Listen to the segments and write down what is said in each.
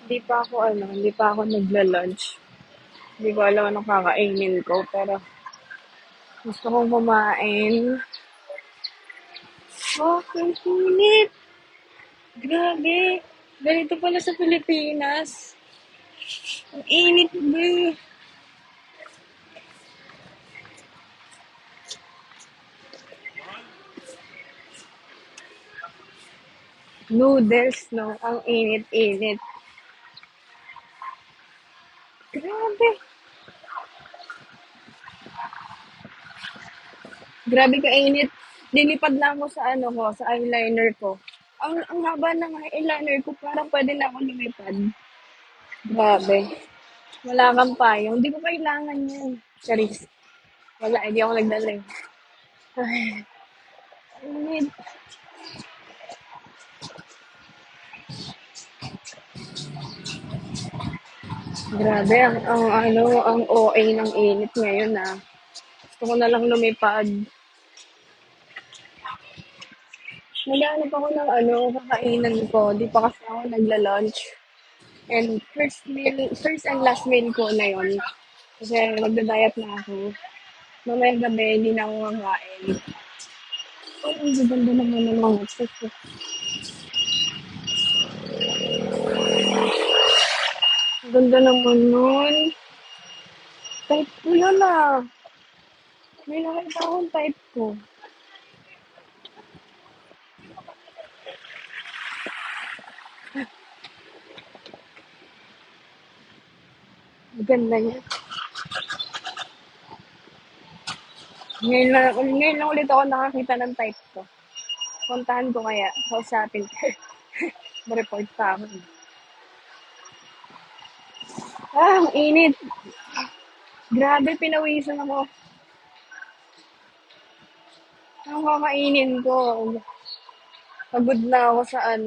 Hindi pa ako nagla-lunch. Hindi ko alam anong kakainin ko, pero gusto kong kumain. Oh, ang init! Grabe! Ganito pala sa Pilipinas. Ang init ba? Noodles, no? Ang init-init. Grabe! Grabe ka init. Lilipad na ako sa sa eyeliner ko. Ang haba ng eyeliner ko, parang pwede na ako lumipad. Grabe. Wala kang payong. Hindi ko kailangan yan. Charis. Wala, hindi ako nagdala eh. Ay, init. Grabe, ang OA ng init ngayon ah. Gusto ko na lang lumipad. Naghahanap ako ng kakainan ko. Di pa kasi ako nagla-lunch. And first and last meal ko na yon. Kasi magda-diet na ako. Mamayang gabi, hindi na ako kakain. Ay, ang ganda naman ng mga outfit ko. Ang ganda naman nun. Type ko yun ah. May nakita akong type ko. Ang ganda niya. Ngayon lang ulit ako nakakita ng type ko. Puntahan ko kaya. Kausapin ko. Ma-report pa ako. Ah, ang init. Grabe, pinawisan ako. Ang kakainin ko. Pagod na ako sa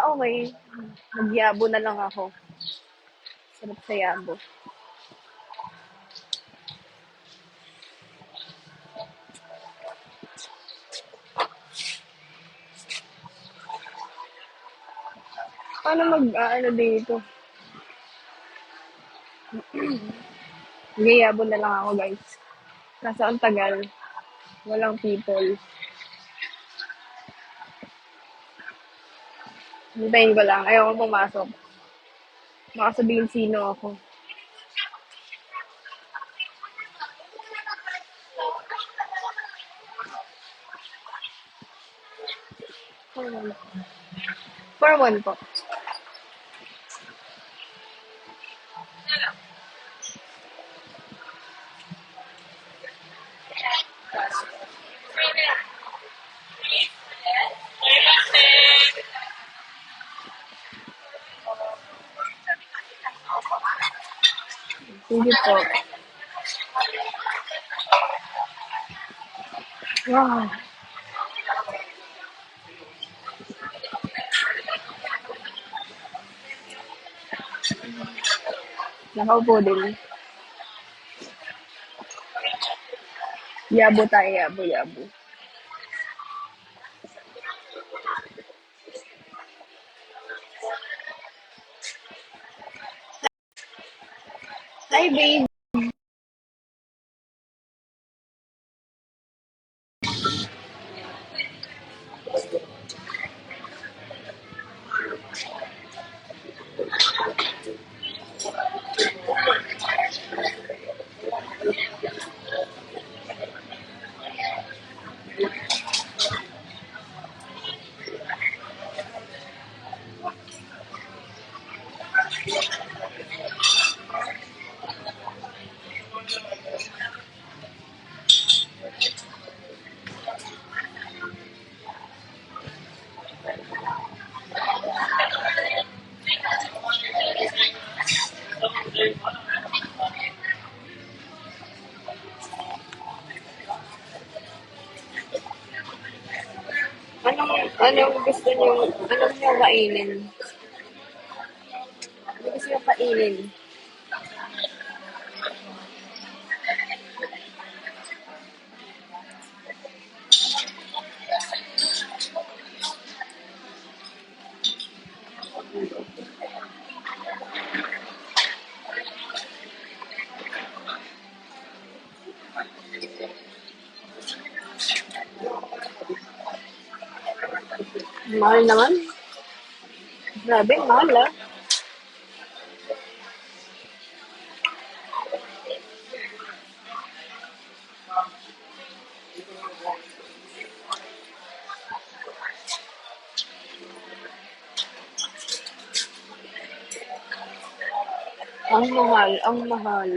okay. Magyabo na lang ako. Sarap sa yabo. Paano dito? Magyayabo na lang ako, guys. Nasa ang tagal. Walang people. Hintayin ko lang. Ayaw ko pumasok. Baka sabihin sino ako. For one po. Sige po. Wow. Nakaupo din. Yabo tayo, yabo, yabo. Hi, babe. Anong niyo kainin? Ano gusto niyo kainin? Mahal naman. Grabe, mahal ah. Ang mahal, ang mahal.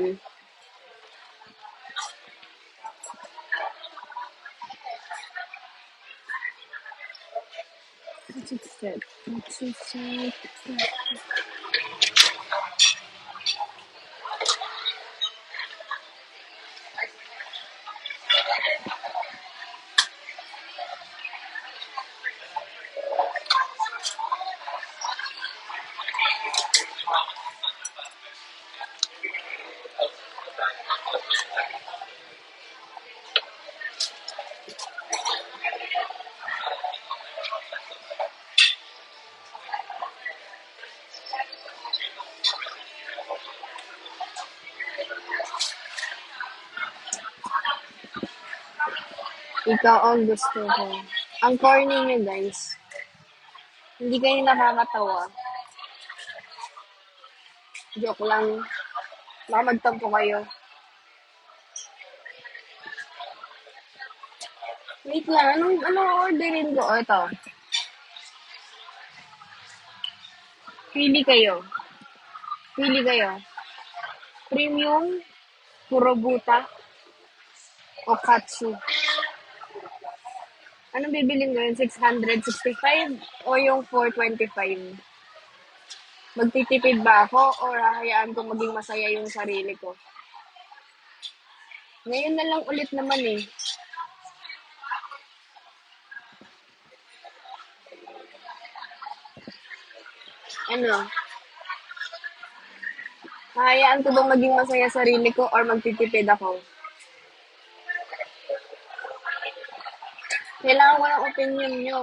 What's it said? What's it said? Ikaw ang gusto ko. Ang corny niyo, guys. Hindi kayo nakakatawa. Joke lang. Baka magtampo kayo. Wait lang, anong orderin ko? O, ito. Pili kayo. Pili kayo. Premium, Kurobuta, o Katsu. Anong bibilin ko yun? 665 o yung 425? Magtitipid ba ako o hahayaan ko maging masaya yung sarili ko? Ngayon na lang ulit naman eh. Ano? Hahayaan ko bang maging masaya sarili ko or magtitipid ako? Kailangan ko ng opinion nyo.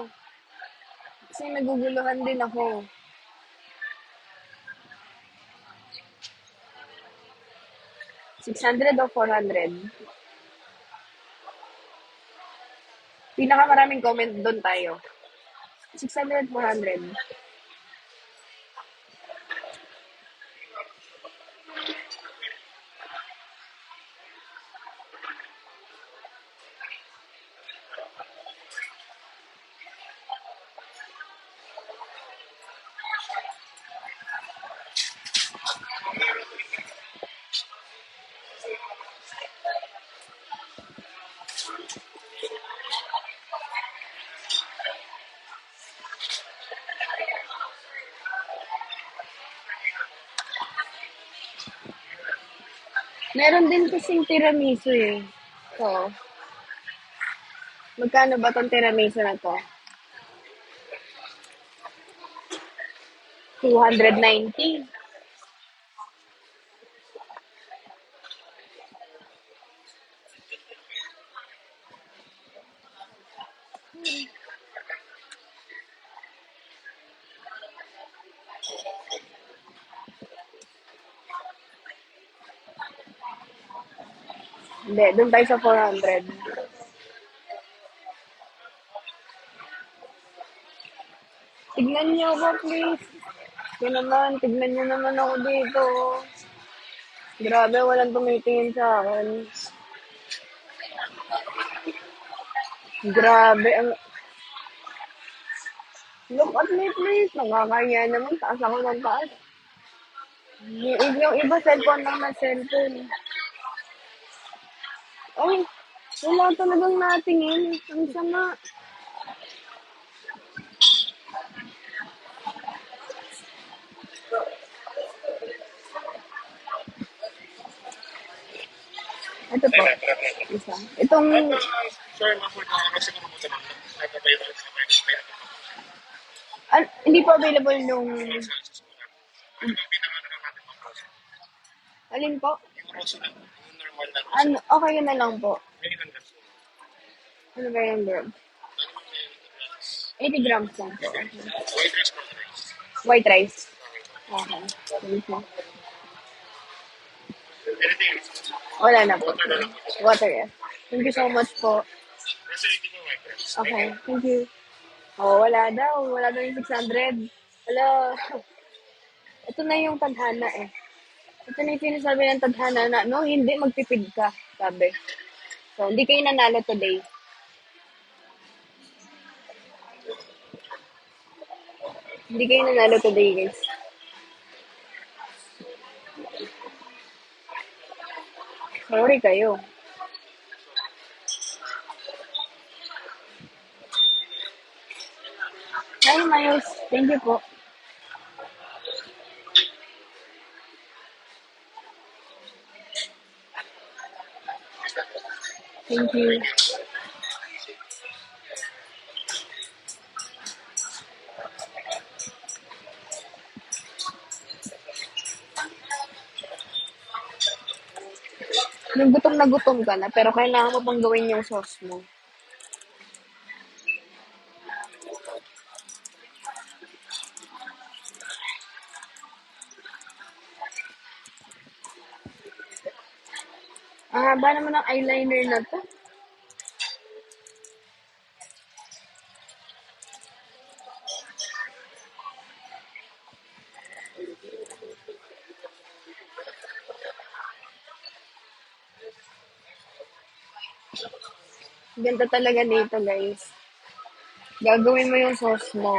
Kasi naguguluhan din ako. 600 o 400? Pinakamaraming comment doon tayo. 600, 400. Meron din kasing tiramisu eh. So, magkano ba tong tiramisu na to? 290. Hindi, doon tayo sa 400. Tignan niyo ako, please. Yan naman, tignan niyo naman ako dito. Grabe, walang tumitingin sa akin. Grabe, ang... Look at me, please. Nakakaya naman, taas ako ng taas. Yung iba, cellphone lang na cellphone. Ay, wala talagang natingin. Ang sama. Ito po. Isa. Itong... hindi po available nung... Alin po? Ano, okay na lang po. Ano ba yung bro? 80 grams lang po. Okay. White rice. Okay. Thank you. Wala na po. Water, yes. Thank you so much po. Okay. Thank you. Oh, wala daw. Wala daw yung 600. Wala. Ito na yung tadhana eh. Ito na yung sinasabi ng tadhana na, no, hindi, magtipid ka, sabi. So, hindi kayo nanalo today. Hindi kayo nanalo today, guys. Sorry kayo. Hi, Mayos. Thank you po. Thank you. Yung gutom na gutom ka na, pero kailangan mo pang gawin yung sauce mo. Ang haba naman ng eyeliner na to. Ganda talaga dito, guys. Gagawin mo yung sauce mo.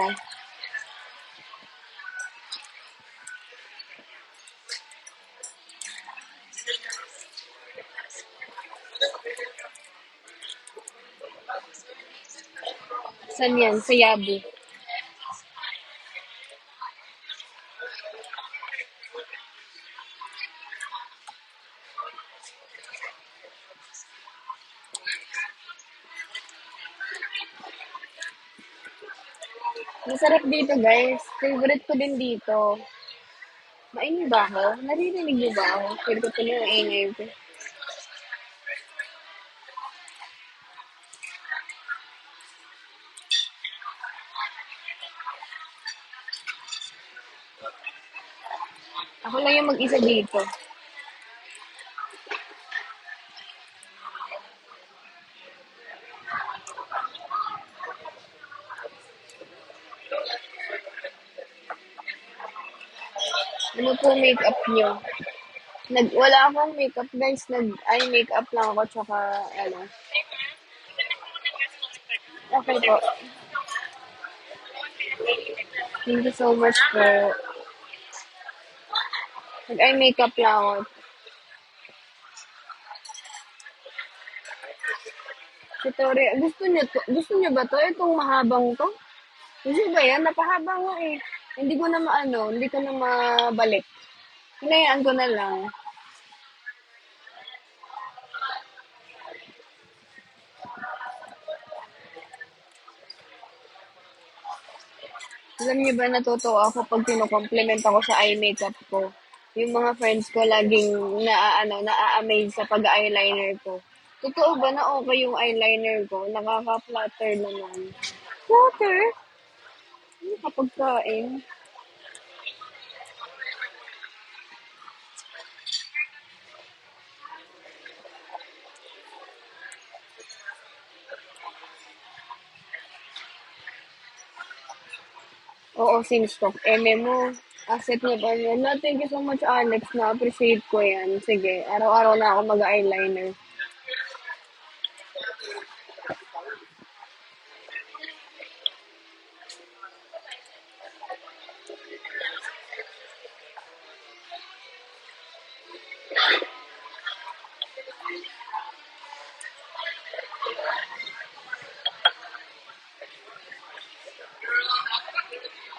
Saan yan? Sa Yabu. Masarap dito, guys. Favorite ko din dito. Maingay ba ako? Naririnig niyo ba ako? Feel ko tuloy ang ingay ko. Ako lang yung mag-isa dito. Ano po makeup niyo? Wala akong makeup, guys. Eye makeup lang ako, tsaka, ano. Okay po. Thank you so much po. Eye makeup lang ako. Tutorial. Gusto niyo ba to? Itong mahabang to? Gusto ba yan? Napahaba nga eh. Hindi ko na maano, hindi ko na mabalik. Hinayaan ko na lang. Alam niyo ba, natutuwa ako pag kino-compliment ako sa eye makeup ko. Yung mga friends ko laging naa-amaze sa pag-eyeliner ko. Totoo ba na okay yung eyeliner ko? Nakaka-flatter naman. Flatter? Ano kapag kain? Oo, Singstock. Eme mo. Asset niya ba yun? No, thank you so much, Alex. Na-appreciate ko yan. Sige, araw-araw na ako mag-eyeliner.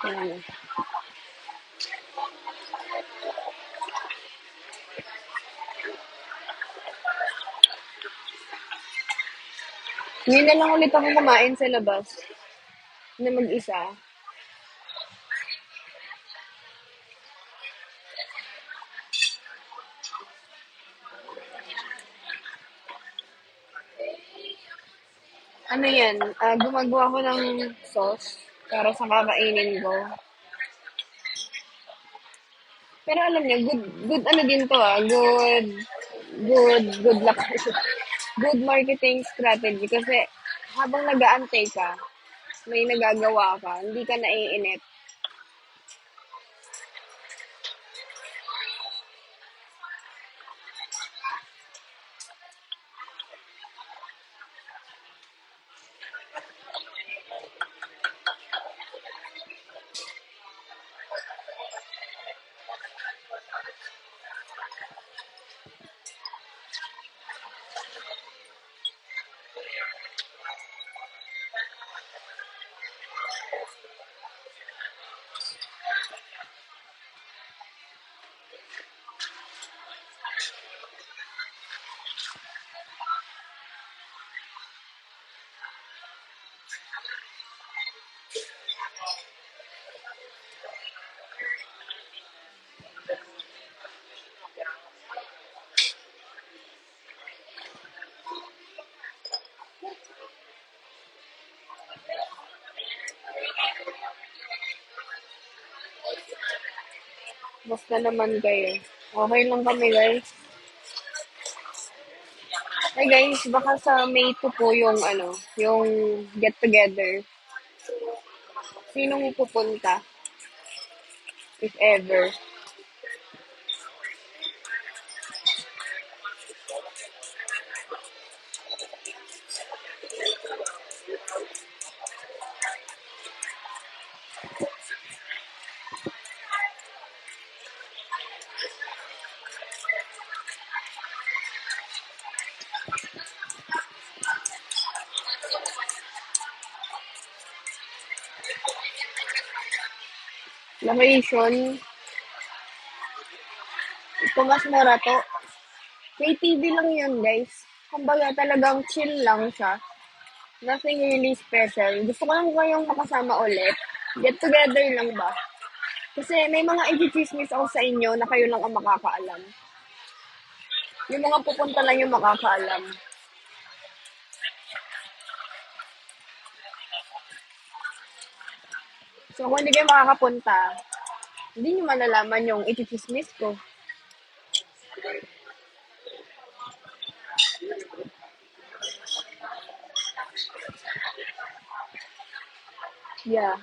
Ayan. Hindi na lang ulit ako kumain sa labas na mag-isa. Ano yan? Gumagawa ko ng sauce para sa kakainin ko. Pero alam niyo, good ano din to good luck. Good marketing strategy kasi habang nag-aantay ka, may nagagawa ka, hindi ka naiinip. Basta naman kayo. Okay lang kami, guys. Hey guys, baka sa May 2 po yung yung get together. Sinong pupunta, if ever? Location, Tomas Morato. KTV lang yun, guys. Kumbaga talagang chill lang siya. Nothing really special. Gusto ko lang kayong makasama ulit. Get together lang ba? Kasi may mga i-chismis ako sa inyo na kayo lang ang makakaalam. Yung mga pupunta lang yung makakaalam. So kung hindi kayo makakapunta, hindi nyo malalaman yung i-chismis ko. Yeah.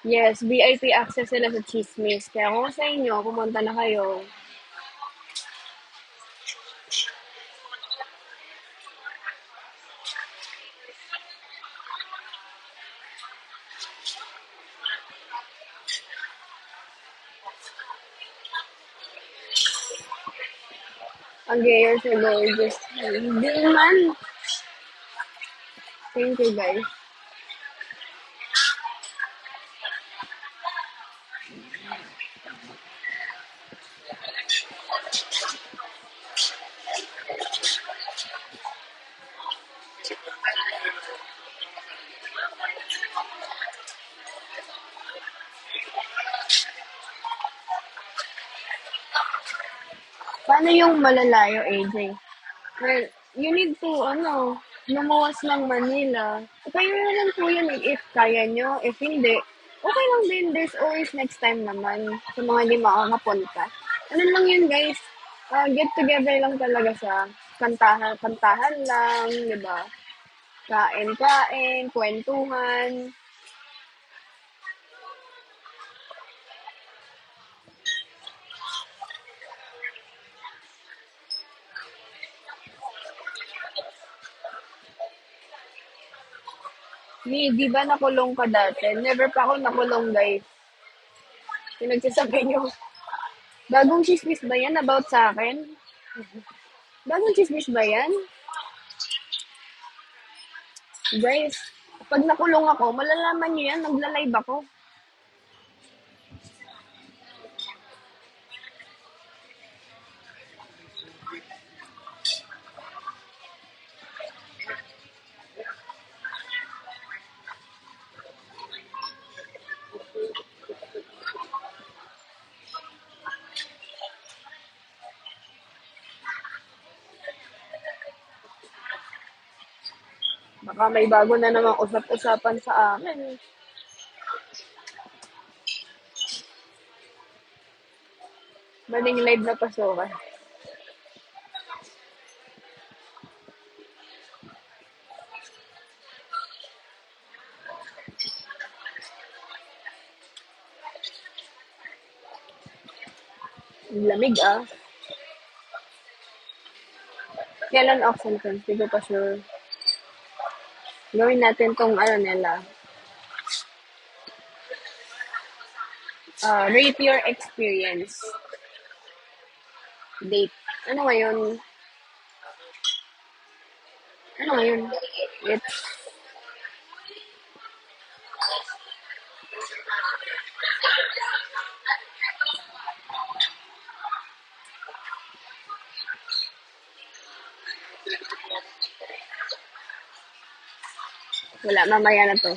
Yes, VIP access sila sa chismis. Kaya kung sa inyo, pumunta na kayo. Ang gayers are gorgeous. Hindi man. Thank you, guys. Paano yung malalayo, AJ? Well, you need to, lumuwas ng Manila. Kayo na lang po yun if kaya nyo. If hindi, okay lang din. There's always next time naman sa mga hindi makakapunta. Ano lang yun, guys? Get together lang talaga sa kantahan, kantahan lang, di ba? Kain-kain, kwentuhan. Di ba nakulong ka dati? Never pa ako nakulong, guys. Pinagsasabi nyo. Bagong chismis ba yan about sa akin? Bagong chismis ba yan? Guys, pag nakulong ako, malalaman nyo yan, nagla-live ako. Baka may bago na namang usap-usapan sa amin. Maling live na pasukan. Ang lamig ah. Kailan auction kan? Hindi ko pa sure. Gawin natin tong ano nila. Rate your experience. Date. Ano ngayon? Ano ngayon? It's, wala, mamaya na to.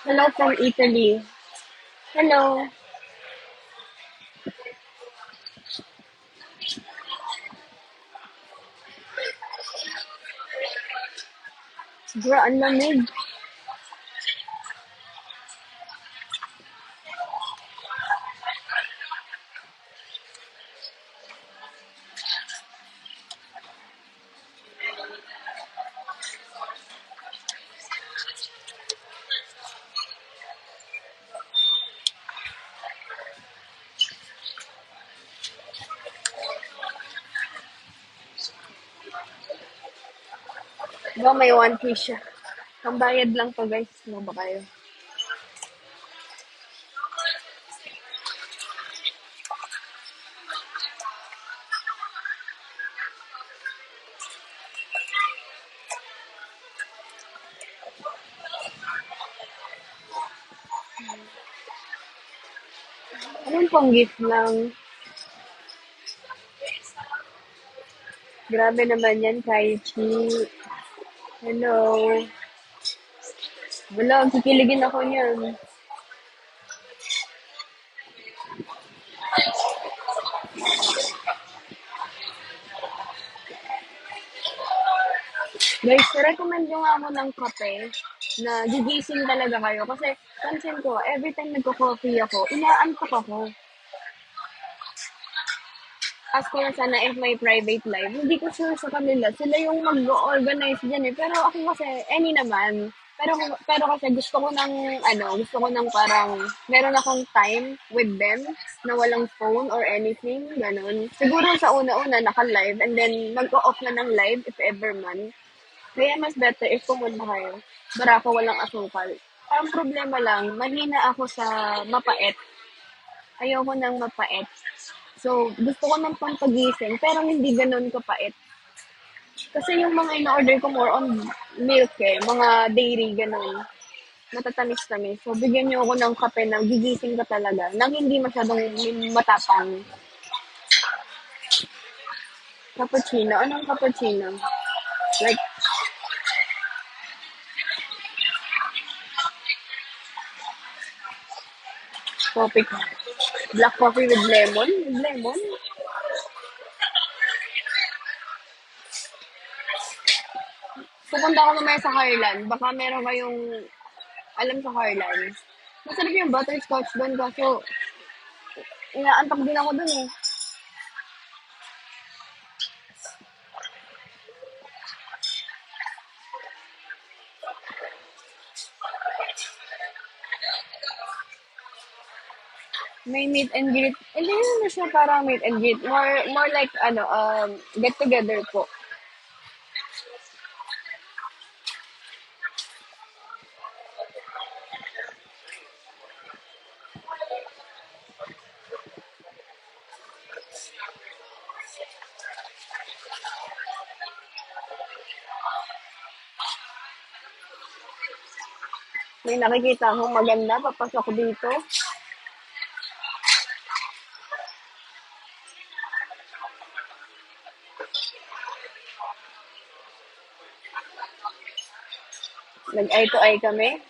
Hello from Italy. Hello. Bro, ang lamig. Ba, may one piece siya. Pambayad lang to guys. Ano ba kayo? Anong pang gift lang? Grabe naman yan, Kaichi. Hello. Wala, kikiligin ako niyan. Guys, recommend nyo nga ako ng kape na gigising talaga kayo. Kasi, pansin ko, every time nagko-coffee ako, inaantok ako. Ask ko na sana if may private live. Hindi ko sure sa kanila. Sila yung mag-organize dyan eh. Pero ako kasi, any naman. Pero kasi gusto ko ng parang, meron akong time with them na walang phone or anything, ganun. Siguro sa una-una, naka-live, and then mag-off na ng live if ever man. Kaya mas better if pumunta kayo. Barako walang asukal. Ang problema lang, mahina ako sa mapait. Ayoko ng mapait. So, gusto ko ng pampagising, pero hindi ganun kapait. Kasi yung mga in-order ko more on milk eh, mga dairy, ganun. Matatamis-tamis. So, bigyan niyo ako ng kape na gigising ka talaga, nang hindi masyadong matapang. Cappuccino. Anong cappuccino? Like, coffee. Black coffee with lemon? With lemon? Pupunta ako mamaya sa Harlan. Baka meron kayong alam sa Harlan. Masarap yung butterscotch doon kaso inaantok din ako doon eh. May meet and greet. Hindi naman siya parang meet and greet. More like get together po. May nakikita akong maganda, papasok dito. Nag-eye to eye kami.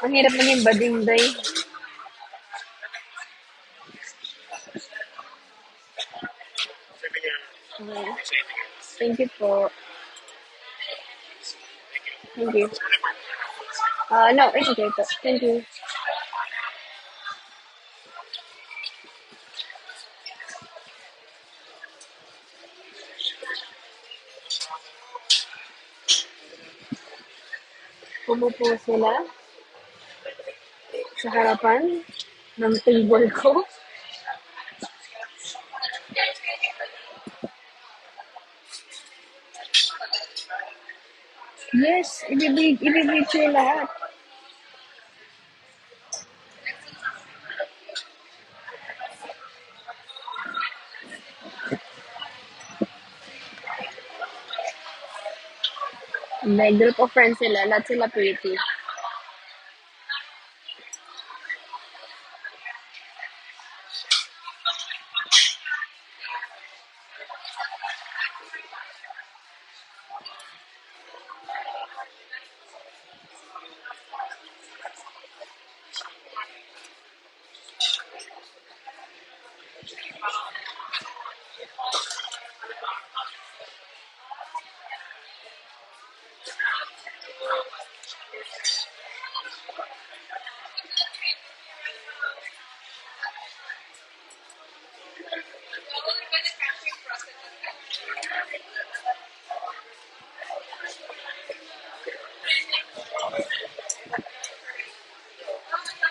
Ang hirap maging bading day. Okay. Thank you po. Thank you. No, it's okay po. Thank you. Pumupo sila sa harapan ng table ko. Yes, ibibig ko lahat. May group of friends sila, lahat sila pretty.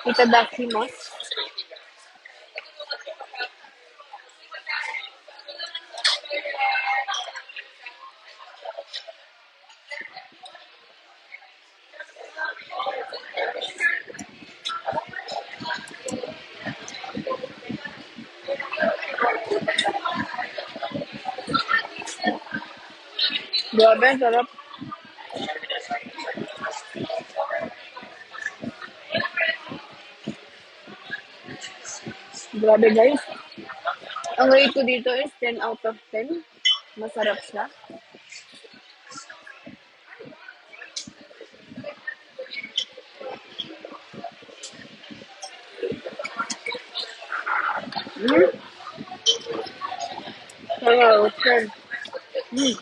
Tita Daximos. Grabe, ang sarap. Grabe guys. Ang rate ko dito is 10 out of 10. Masarap siya. Mm. Kaya, sir. Mm.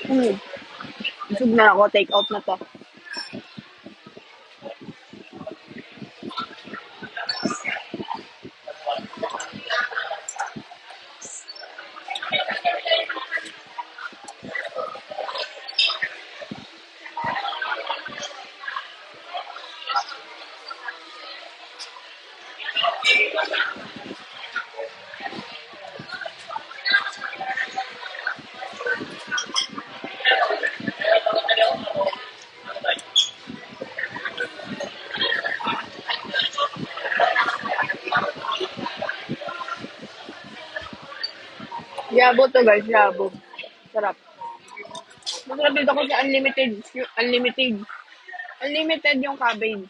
Mm. Busog na ako. Take out na to. Yabo to guys. Yabo. Sarap. Masarap dito kasi unlimited. Unlimited. Unlimited yung cabbage.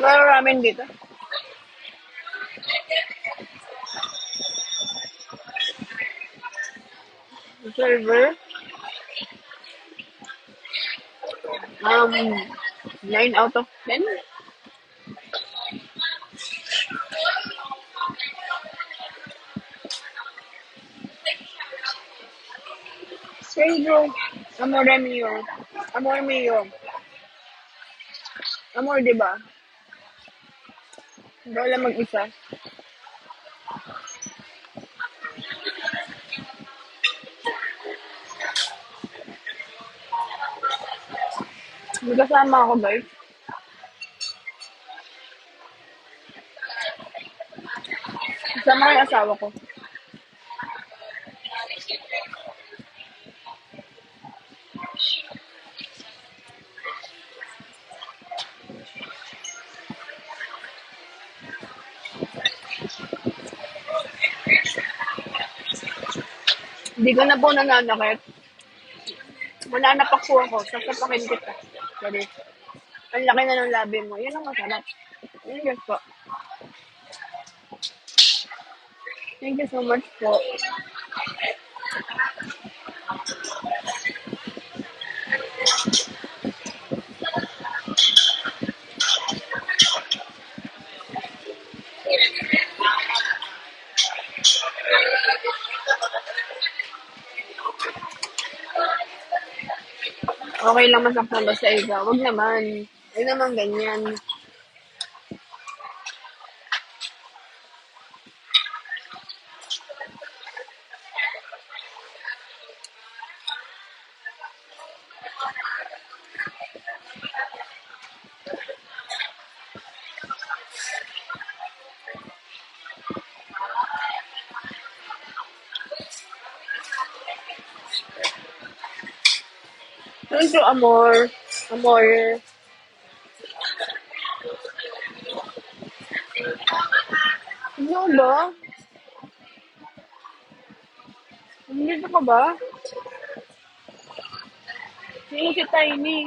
Wala ramen dito. Server. 9 out of 10. Server. Amore mio. Amor mio. Amor, di ba? Ikaw lang mag-isa. May kasama ako, guys. Kasama ko yung asawa ko. Hindi ko na po nananakit. Mananapak po ako. Sasapakin kita. Sorry. Ang laki na ng labi mo. Yun ang masarap. Yes po. Thank you so much po. Okay lang masaktan basta ikaw. Wag naman. Huwag naman ganyan. Thank you, amor. Amor. Ano ba? Nandito ka ba? Sino si Tiny?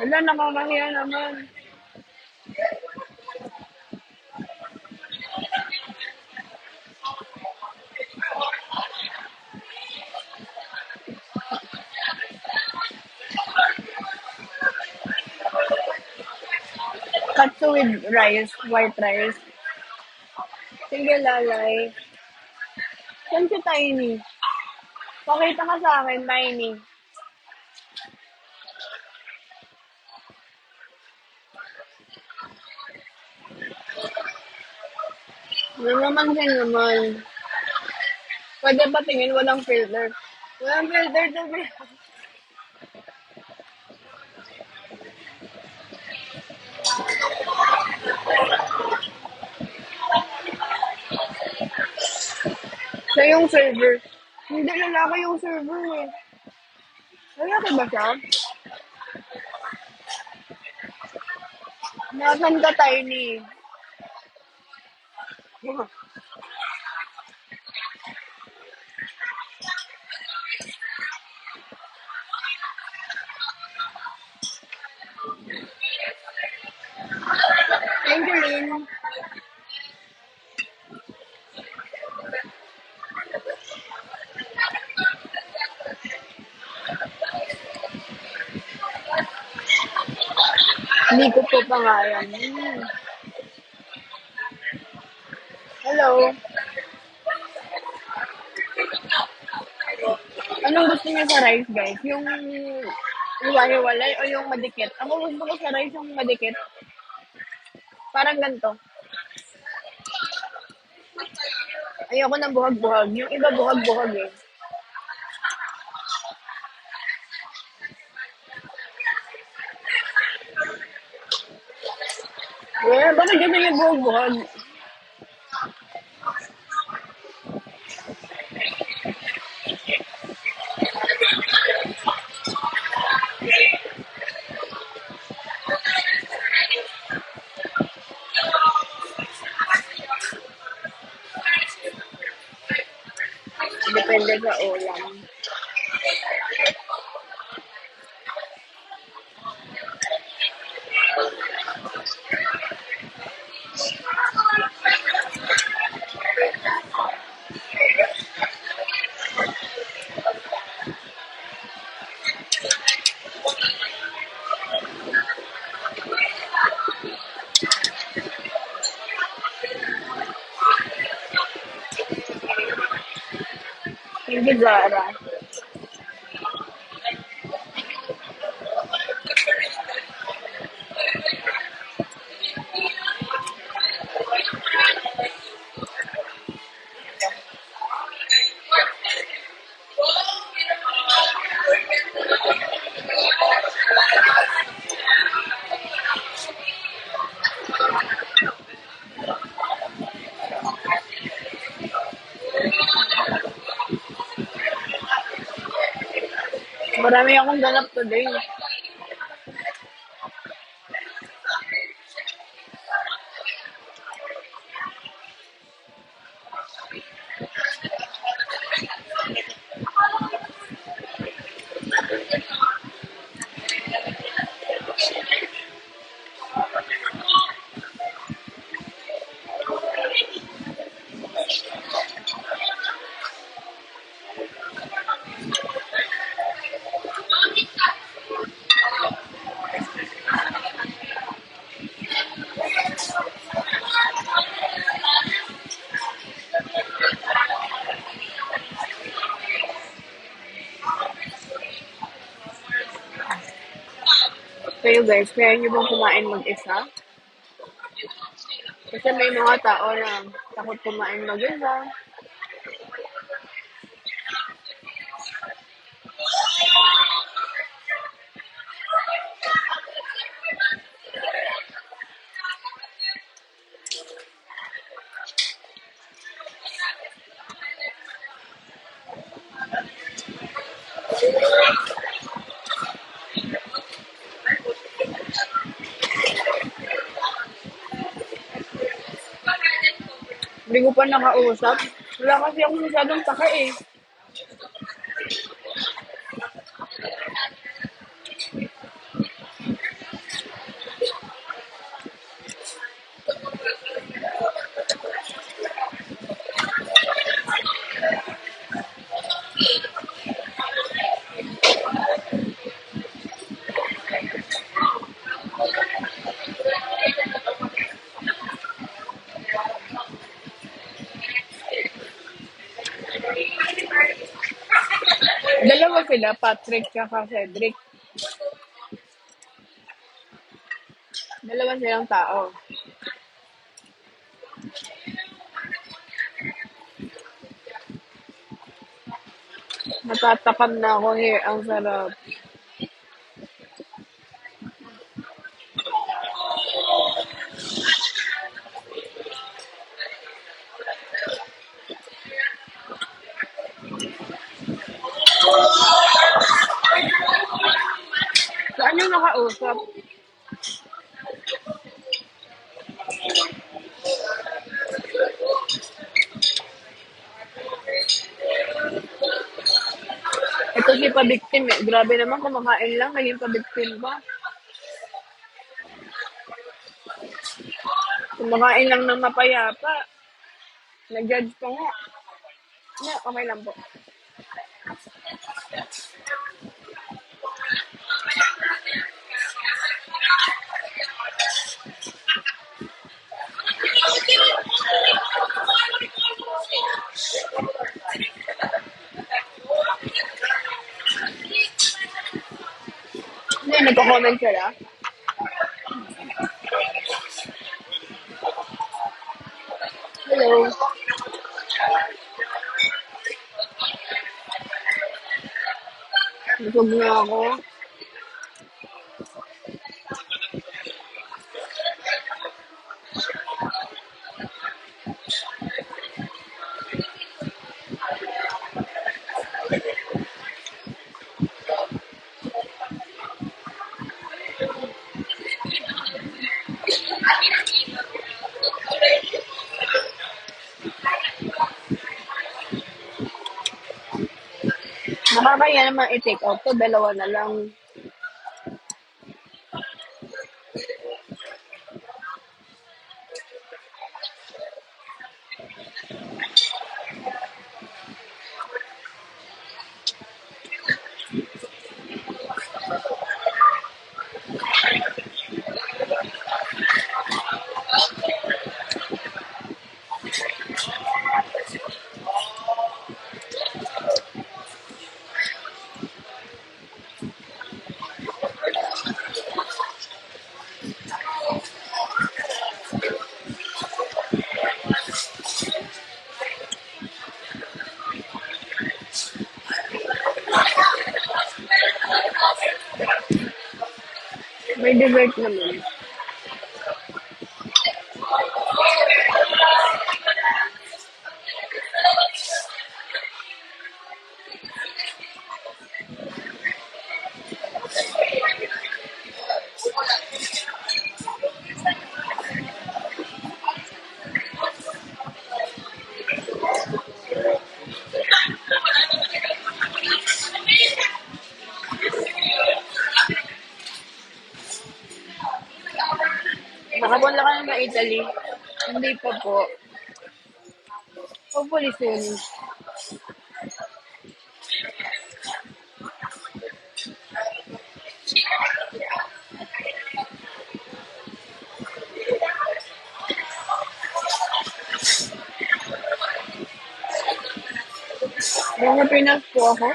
Wala, nakakahiya naman. Katsu with rice, white rice. Sige, lalay. Saan si Tiny? Pakita ka sa akin, Tiny. Ano naman siya naman. Pwede ba tingin walang filter? Walang filter to be. Siya yung server. Hindi, lalaki yung server eh. Lalaki ba siya? Nasaan ka, Tiny? Thank you, Lynn. Hindi ko po pangalan. Hello. Anong gusto niyo sa rice, guys? Yung hiwa-hiwalay o yung madikit? Ako gusto ko sa rice yung madikit. Parang ganito. Ayoko ng buhag-buhag. Yung iba buhag-buhag eh. Bakit ganun yung buhag-buhag? Depende sa ulam. Hindi Zara. Marami akong ganap today. Kayo guys, kaya nyo bang kumain mag-isa? Kasi may mga tao na takot kumain mag-isa. Hindi ko pa nakausap. Wala kasi ako masyadong saka eh. Dalawa sila, Patrick tsaka Cedric. Dalawa silang tao. Natatakam na ako here. Ang sarap. Saan yung nakausap? Ito si pa-victim eh. Grabe naman, kumakain lang. Naging pa-victim pa. Kumakain lang ng mapayapa. Nag-judge pa nga. Na, okay lang po. Hindi, nagko-comment sila. Hello. Busog na ako. Nakakaya naman i-take out to. Dalawa na lang. May divert naman. Nakapunta ka na Italy. Hindi pa po. Hopefully soon. Mga Pinas po ako.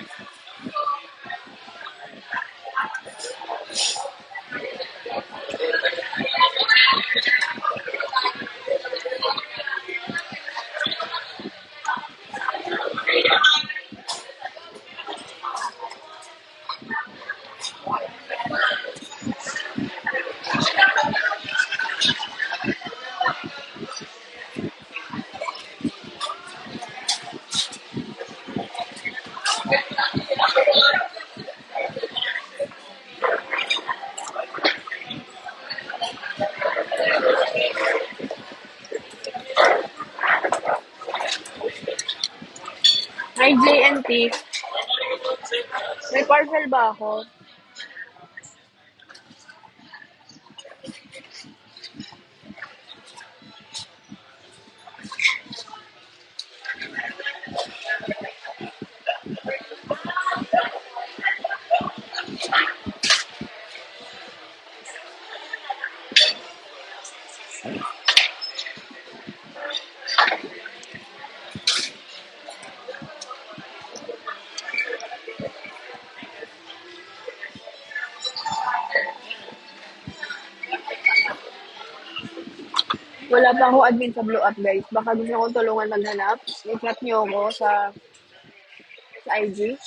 May JNT. May parcel ba ako? Wala pa akong admin sa Blue Up, guys. Baka gusto kong tulungan maghanap. I-chat niyo ako sa IG.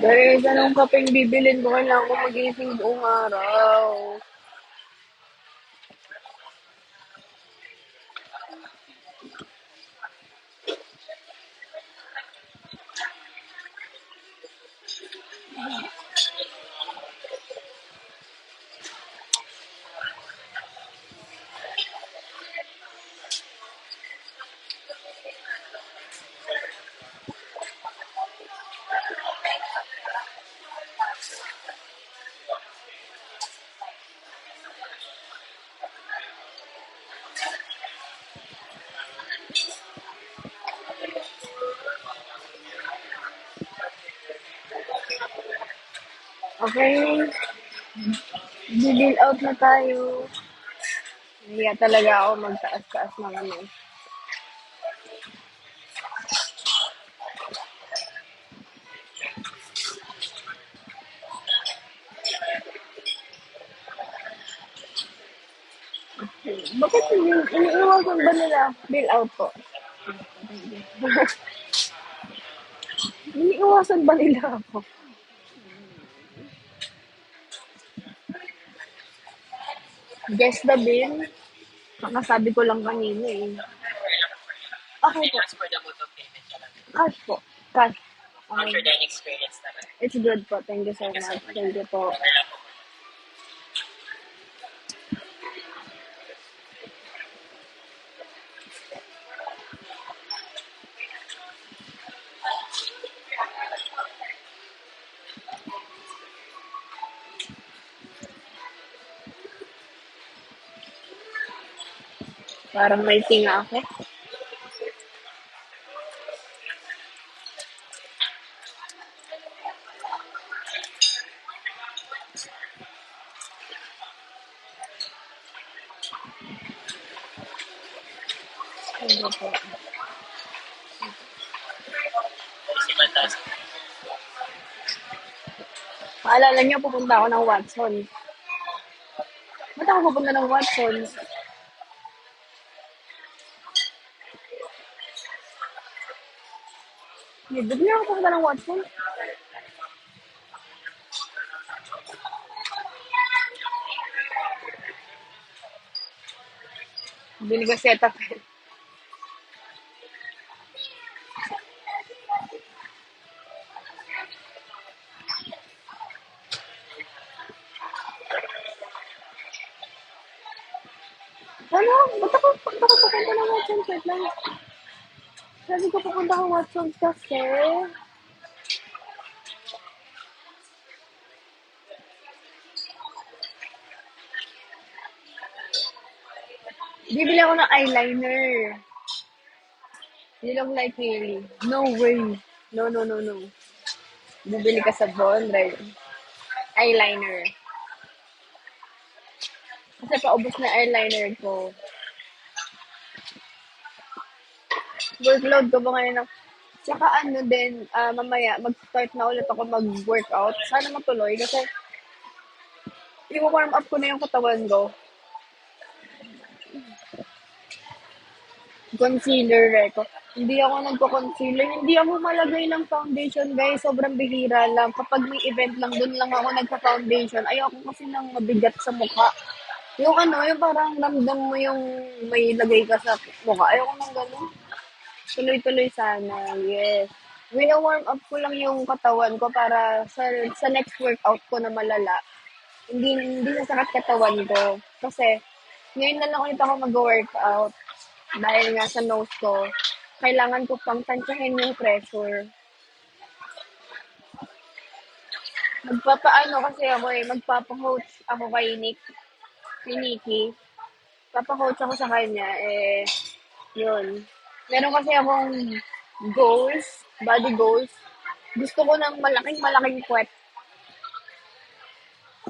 Guys, anong kapeng bibilin ko? Kailangan ko magising buong araw. Okay, bibil out na tayo. Hindi talaga ako magtaas-taas ng ano. Bakit iniiwasan ba nila bill out po? Iniiwasan ba nila ako? Guess the bill? Kakasabi ko lang kanina eh. Okay po. Cash po. Cash. It's good po. Thank you so much. Thank you po. Parang may tinga ako. Opo. Maalala niyo, pupunta ako ng Watson. Ba't ako pupunta ng Watson? Ba't niyo ako pupunta ng Watson? Bili ko Cetaphil. Ano? Ba't ako pupunta ng Watson? Wait lang. Sabi ko pupunta ng Watson kasi. Bibili ako ng eyeliner. You look like really. No way. No, no, no, no. Bibili ka sa Bond, right? Eyeliner. Kasi paubos na eyeliner ko. Workload ko ba ngayon ng... Tsaka ano din, mamaya, mag-start na ulit ako mag-workout. Sana matuloy kasi i-warm up ko na yung katawan ko. Concealer, ko. Hindi ako nagko-concealer. Hindi ako malagay ng foundation, guys. Sobrang bihira lang. Kapag may event lang, dun lang ako nagka-foundation. Ayoko kasi nang mabigat sa mukha. Yung ano, yung parang ramdam mo yung may lagay ka sa mukha. Ayoko nang ganun. Tuloy-tuloy sana. Yes. Warm up ko lang yung katawan ko para sa next workout ko na malala. Hindi sasakit katawan ko. Kasi, ngayon na lang ulit ako mag-workout. Dahil nga sa nose ko, kailangan ko pang tansyahin yung pressure. Magpapaano kasi ako magpapa-coach ako kay Nikki. Papa-coach ako sa kanya, yun. Meron kasi akong goals, body goals. Gusto ko ng malaking puwet.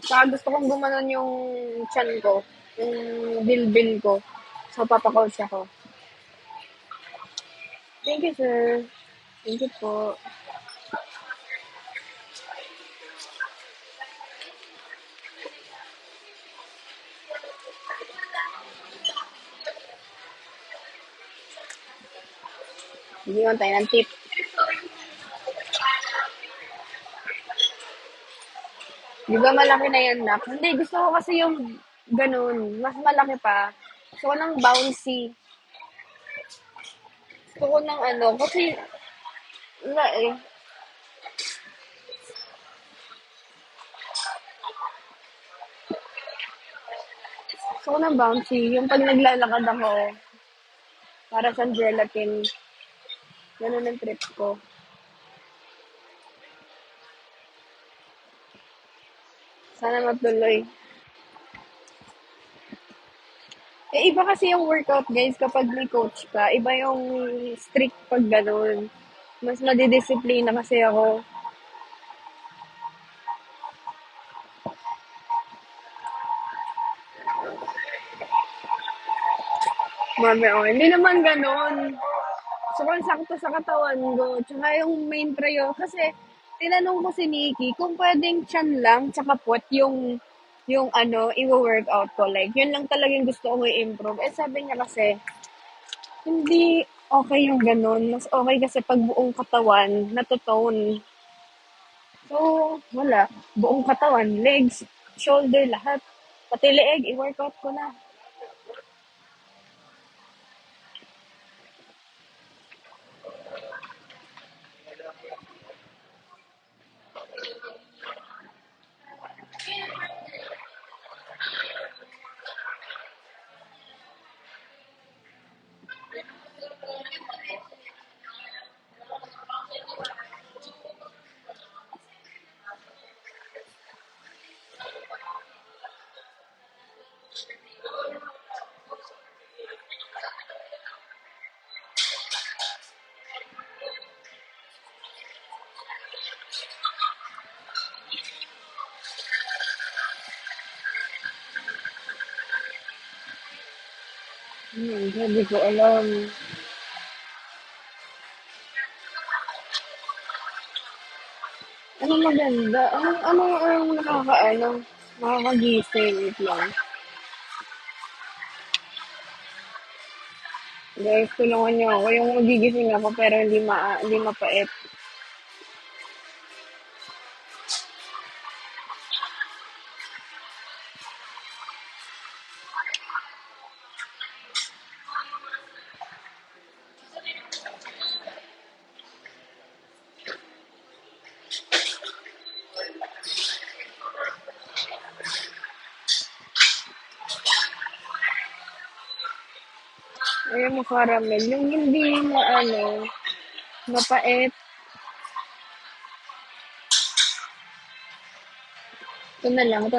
Saka gusto kong gumanon yung tiyan ko, yung bilbil ko. So, papa-coach ako. Thank you, sir. Thank you po. Bigyan tayo ng tip. Di ba malaki na yan, Nak? Hindi, gusto ko kasi yung ganun. Mas malaki pa. Gusto ko ng bouncy. Gusto ko ng ano, kasi, na eh. Gusto ko ng bouncy. Yung pag naglalakad ako, para sa gelatin. Ganun ang trip ko. Sana matuloy. Iba kasi yung workout, guys, kapag may coach ka. Iba yung strict pag ganun. Mas madidisiplina kasi ako. Mami, oh, hindi naman ganun. Sobrang sakto sa katawan ko. Tsaka yung main prayo. Kasi, tinanong ko si Nikki kung pwedeng tiyan lang, tsaka puwet yung ano, i-workout ko. Like, yun lang talagang gusto kong i-improve. Sabi niya kasi, hindi okay yung ganun. Mas okay kasi pag buong katawan, natotone. So, wala. Buong katawan, legs, shoulder, lahat. Pati leeg, i-workout ko na. Hindi ko alam. Ano maganda? Ano ang nakakaano? Nakakagising. Wait lang. Guys, tulungan niyo ako. Yung magigising ako pero hindi mapait. Ayaw mo caramel. Yung hindi na mapait. Ito na lang.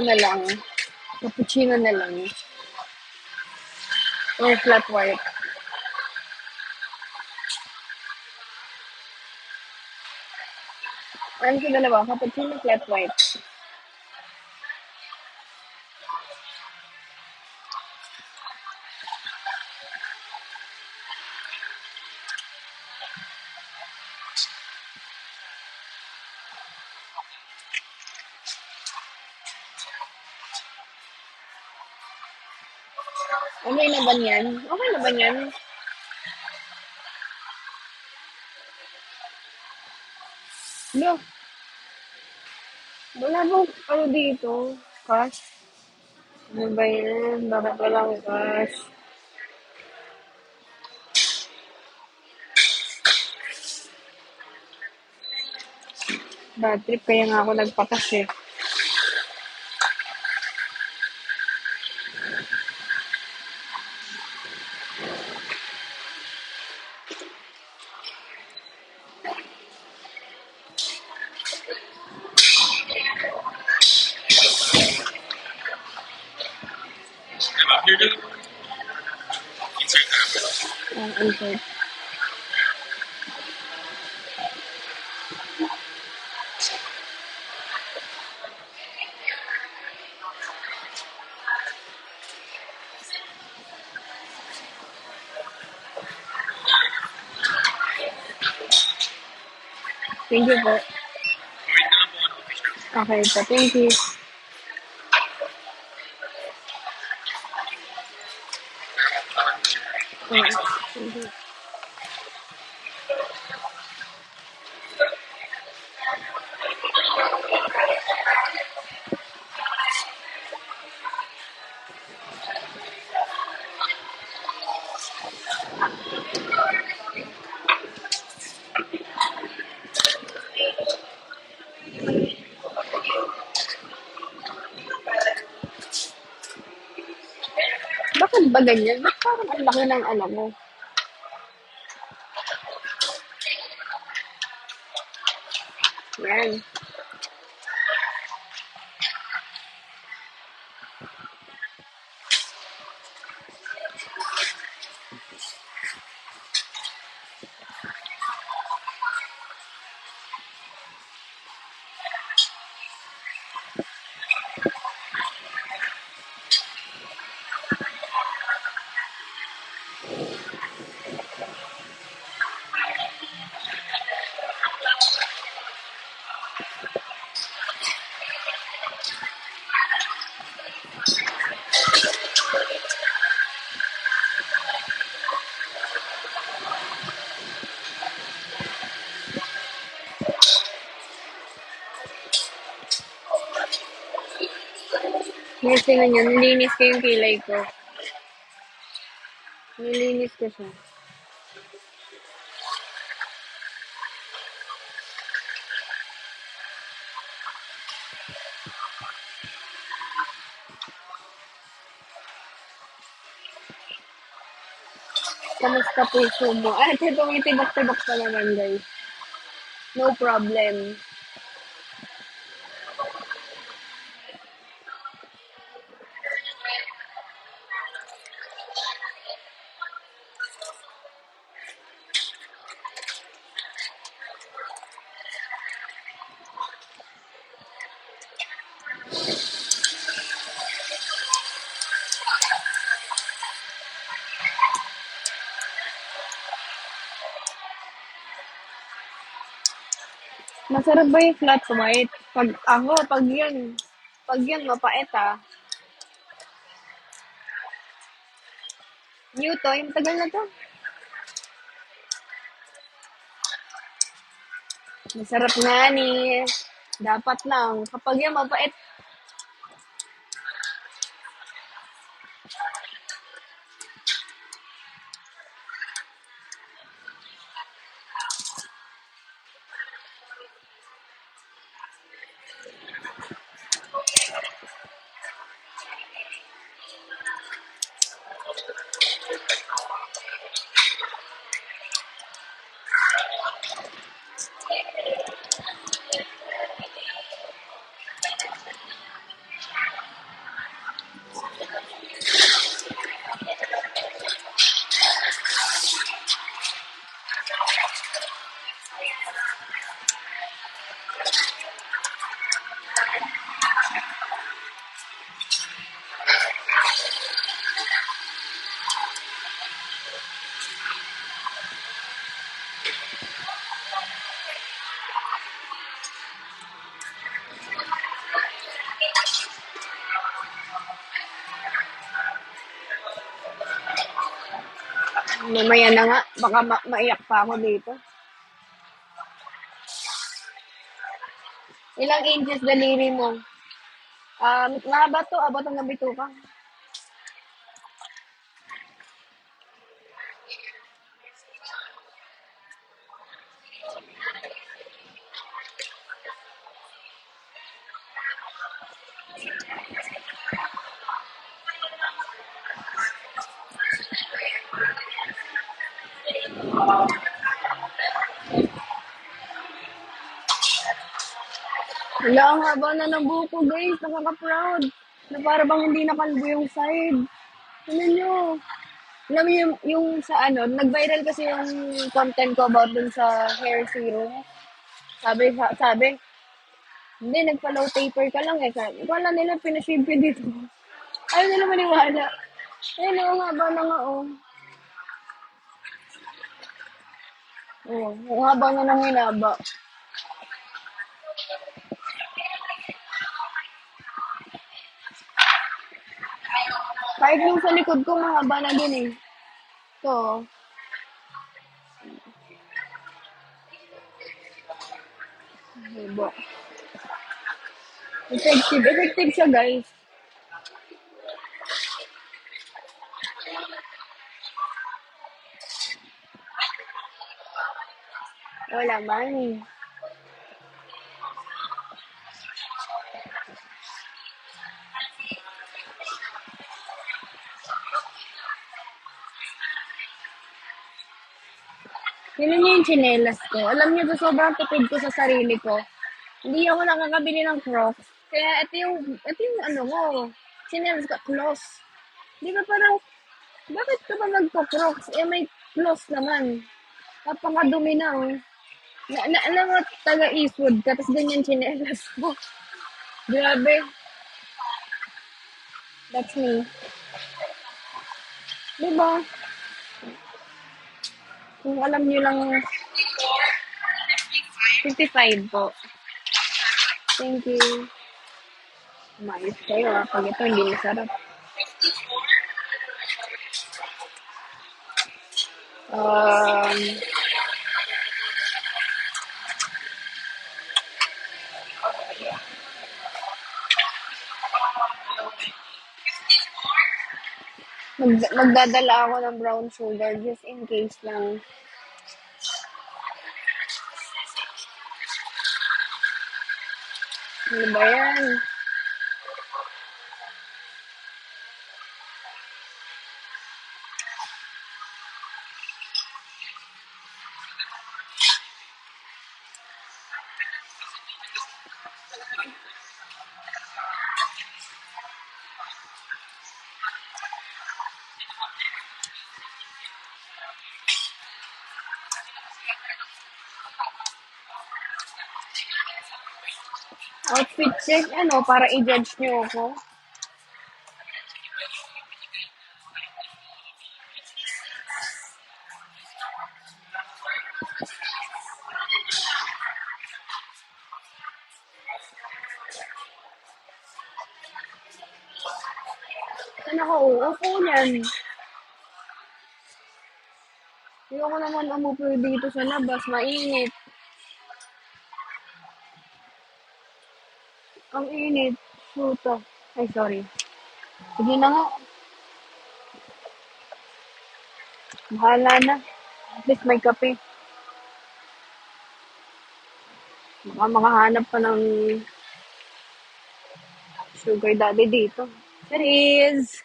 Cappuccino na lang. Or flat white. Ano sa dalawa? Cappuccino, flat white. Okay na ba yan? Okay na ba yan? No, wala bang dito? Cash? Ano ba yan? Bakit walang cash? Bad trip, kaya nga ako nagpakas eh. Ang insert. Thank you po. Okay po, thank you. Thank you. Bakit ba ganyan? Ba't parang ang laki ng ano mo? Yan. Ngayon tingnan nyo, nilinis ko yung kilay ko. Nilinis ko siya. Kamusta puso mo? Ito tumitibok-tibok pa naman, guys. No problem. Masarap ba yung flat white? Pag yan, mapait ah. New to, yung tagal na to. Masarap nga ni. Dapat lang. Kapag yan, mapait. Mamaya na nga. Baka maiyak pa ako dito. Ilang inches daliri mo? Mahaba to. Abot hanggang bituka. Wala, ang haba na ng buko, guys. Nakaka-proud. Na para bang hindi nakalbo yung side. Ano nyo? Alam mo yung sa ano, nag-viral kasi yung content ko about dun sa hair serum. Sabi, hindi, nagpa-low taper ka lang eh. Wala nila, pinashave ko dito. Ayaw nila maniwala. Ayun, ang haba na nga, oh. Oh, ang haba na ng hinaba. Kahit yung sa likod ko, mahaba na din eh. So, diba? Effective. Effective siya, guys. Wala man eh. Yun yung chinelas ko. Alam niyo ba, sobrang tipid ko sa sarili ko. Hindi ako nakakabili ng Crocs. Kaya ito yung ano ko, chinelas ko, close. Di ba parang, bakit ka ba magpo-Crocs? Eh, may close naman. Napakadumi na, oh. Alam mo, taga Eastwood ka, tapos ganyan chinelas mo. Grabe. That's me. Di ba? Kung alam niyo lang, 55 po. Thank you. Mais kayo ah. Pag ito, hindi masarap. Um, magdadala ako ng brown sugar just in case lang. Ano ba yan? Outfit check, ano, para i-judge nyo ako. Saan ako uupo niyan? Ayoko naman umupo dito sa labas, mainit. Ang init. Puta. Ay, sorry. Sige na nga. Bahala na. At least may kape. Baka makahanap pa ng sugar daddy dito. There is.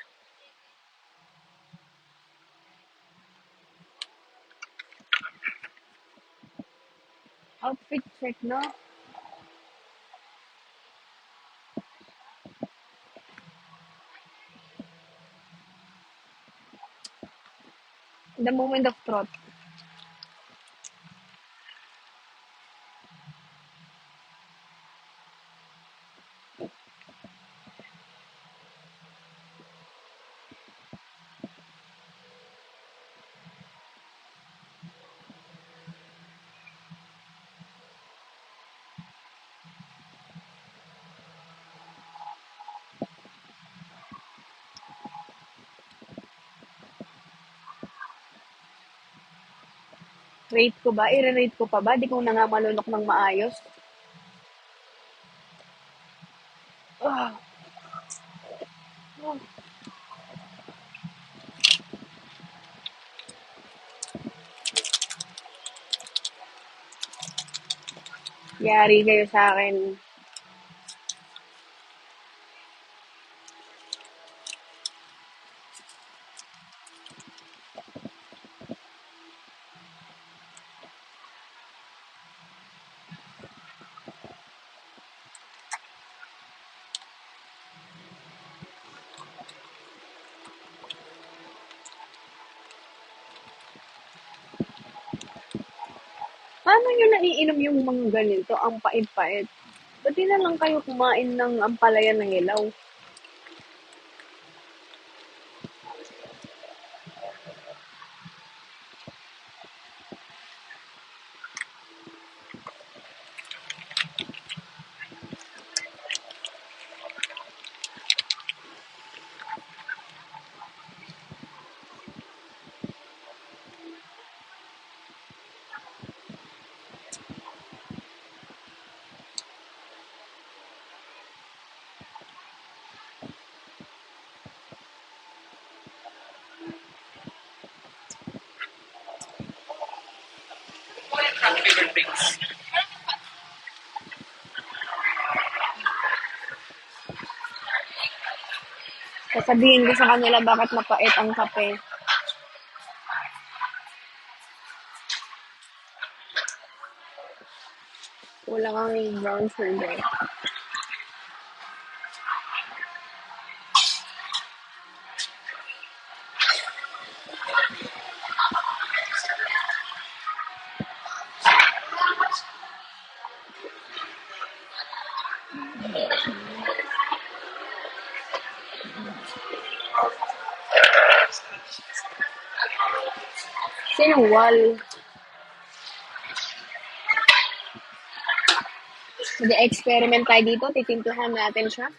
Outfit check, no? The moment of truth. Rate ko ba? I-rate ko pa ba? Di ko na nga malunok ng maayos. Ah, yari kayo sa akin. Paano nyo naiinom yung mga ganito? Ang pait-pait. Ba't di na lang kayo kumain ng ampalaya ng ilaw? Sasabihin ko sa kanila bakit mapait ang kape. Kulang ang brown sugar. Sinong wall? Mag-experiment tayo dito. Titimplahan natin siya.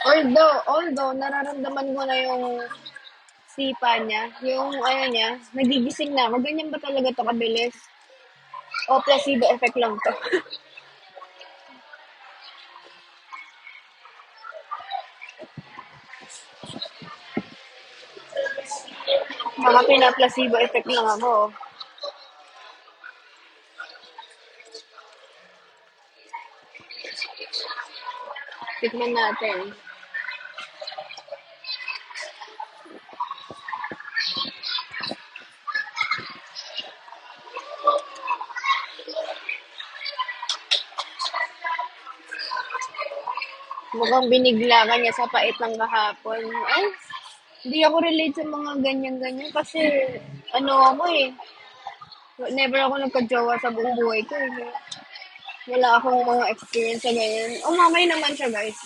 Although, nararamdaman ko na yung sipa niya, yung ano niya, nagigising na ako. Ganyan ba talaga to kabilis? O placebo effect lang to? Mga pina-placebo effect lang ako. Tikman natin. Mukhang binigla ka niya sa pait ng kahapon. Ay, hindi ako relate sa mga ganyan-ganyan kasi ano ako eh. Never ako nagka-jowa sa buong buhay ko eh. Wala akong mga experience sa ganyan. Umamay naman siya guys.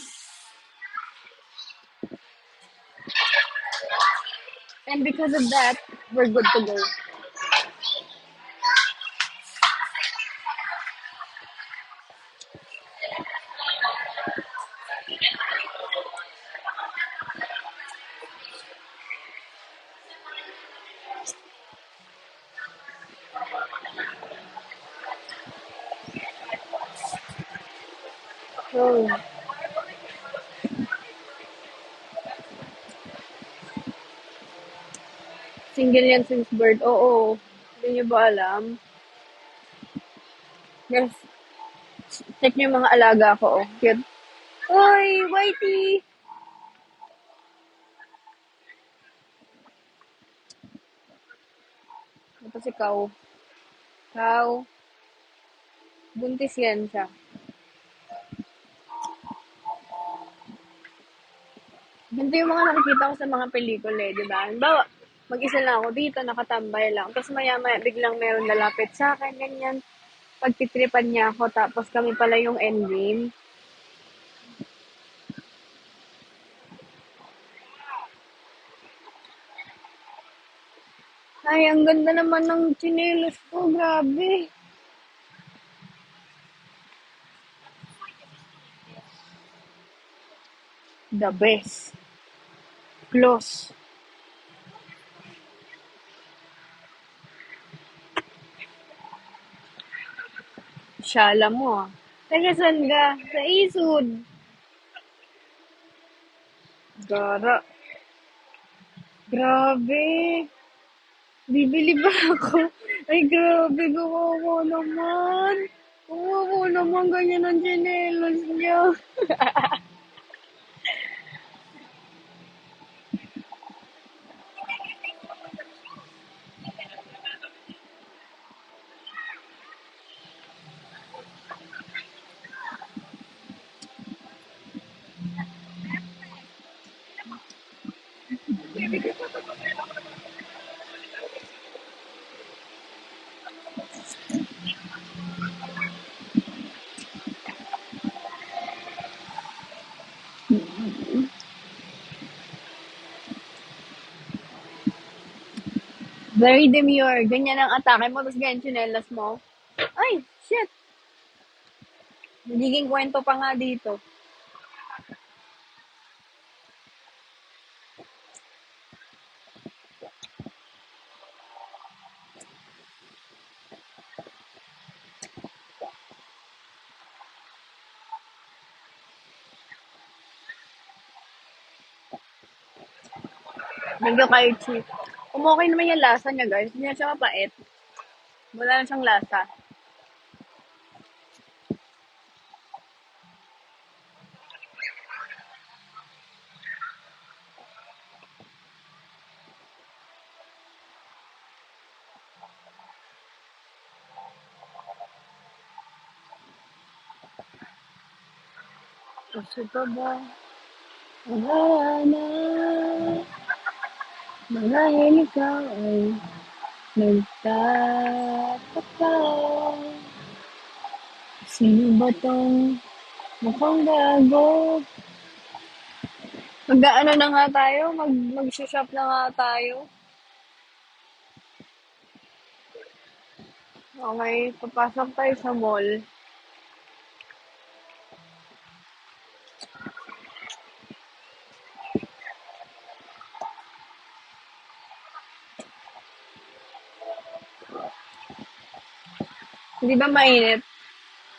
And because of that, we're good to go. So, single yan since birth. Oo. Hindi niyo ba alam? Yes. Check niyo yung mga alaga ko. Oh. Cute. Uy, Whitey! Tapos ikaw. Ikaw. Buntis yan siya. Ganito yung mga nakikita ko sa mga pelikula eh, di ba? Halimbawa, mag-isa lang ako dito, nakatambay lang. Tapos maya-maya, biglang meron lalapit sa akin, ganyan. Pagtitripan niya ako, tapos kami pala yung endgame. Ay, ang ganda naman ng tsinelas ko, grabe. The best. Close. Shala mo ah. Taga saan ka? Sa Isud. Gara. Grabe. Bibili ba ako? Ay, grabe. Kawawa naman. Kawawa naman. Ganyan ang tsinelas niya. Very demure. Ganyan ang atake mo, tapos ganyan tsinelas mo. Ay, shit. Nagiging kwento pa nga dito. Thank you kay Chi. Okay naman yung lasa niya, guys. Hindi na siya mapait. Wala na siyang lasa. Gusto pa ba? Wala na. Marahil ikaw ay nagtataka. Sino ba tong mukhang gago? Mag-ano na nga tayo? Mag-shop na nga tayo. Okay, papasok tayo sa mall. Hindi ba mainit?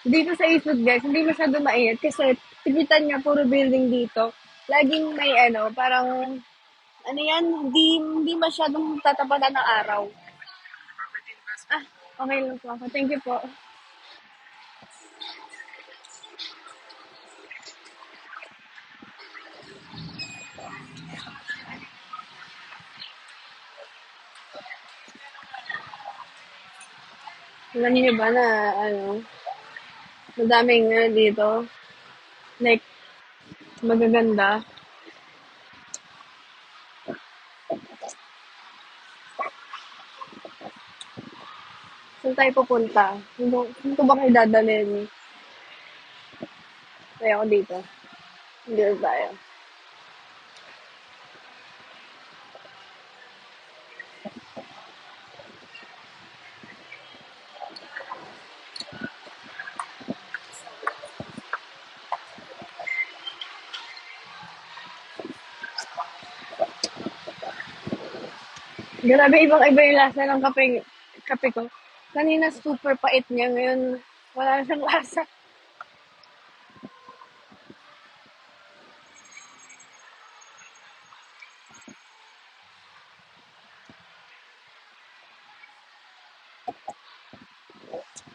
Dito sa Eastwood, guys, hindi masyado mainit kasi tigitan niya, puro building dito. Laging may ano, parang, ano yan, hindi masyadong tatapatan ng araw. Ah, okay lang po ako. Thank you po. Alam niyo ba na, ano, madaming dito, like, Magaganda. Saan tayo pupunta? Saan ko ba kayo dadalhin? Tayo ako dito. Dito tayo. Grabe, ibang-iba yung lasa ng kape ko. Kanina super pait niya, ngayon wala na siyang lasa.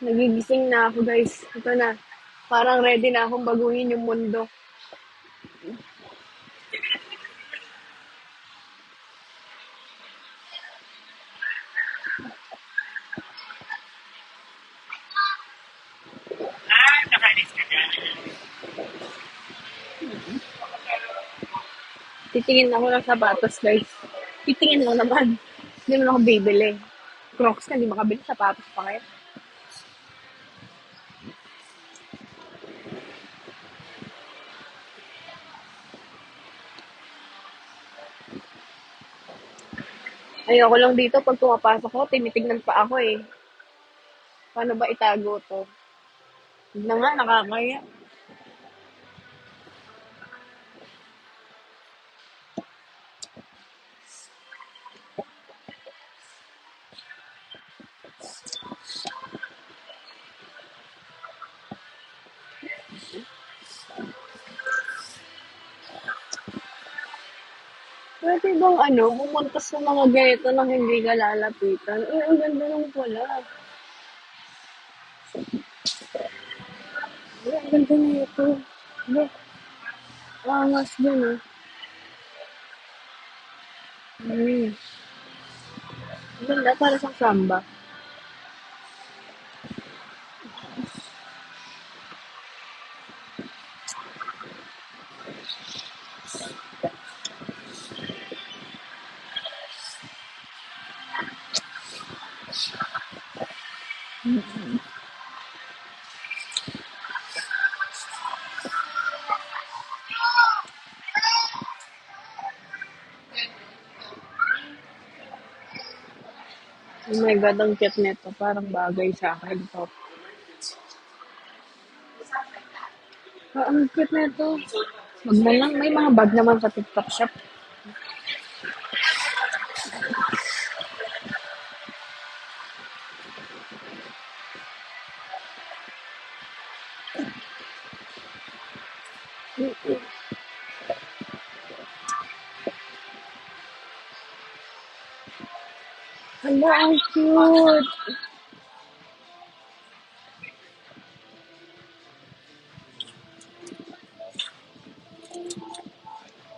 Nagigising na ako, guys. Ito na. Parang ready na akong baguhin yung mundo. Titingin ako ng sapatos, guys. Titingin lang naman. Hindi naman ako bibili. Crocs ka, hindi makabili. Sapatos pa kayo. Ayoko lang dito, pag pumapasok ko, tinitignan pa ako eh. Paano ba itago to? Yun na nga, nakakaya. Pwede bang pumunta sa mga ganito nang hindi ka lalapitan? Eh, ang ganda nung pala. Eh, ang ganda na ito. Eh, angas din ah. Hmm. Ang ganda, para sa samba. Oh my God, ang cute nito. Parang bagay sa akin to. Ah, ang cute nito. Wag na lang, may mga bag naman sa TikTok shop. Hala, ang cute.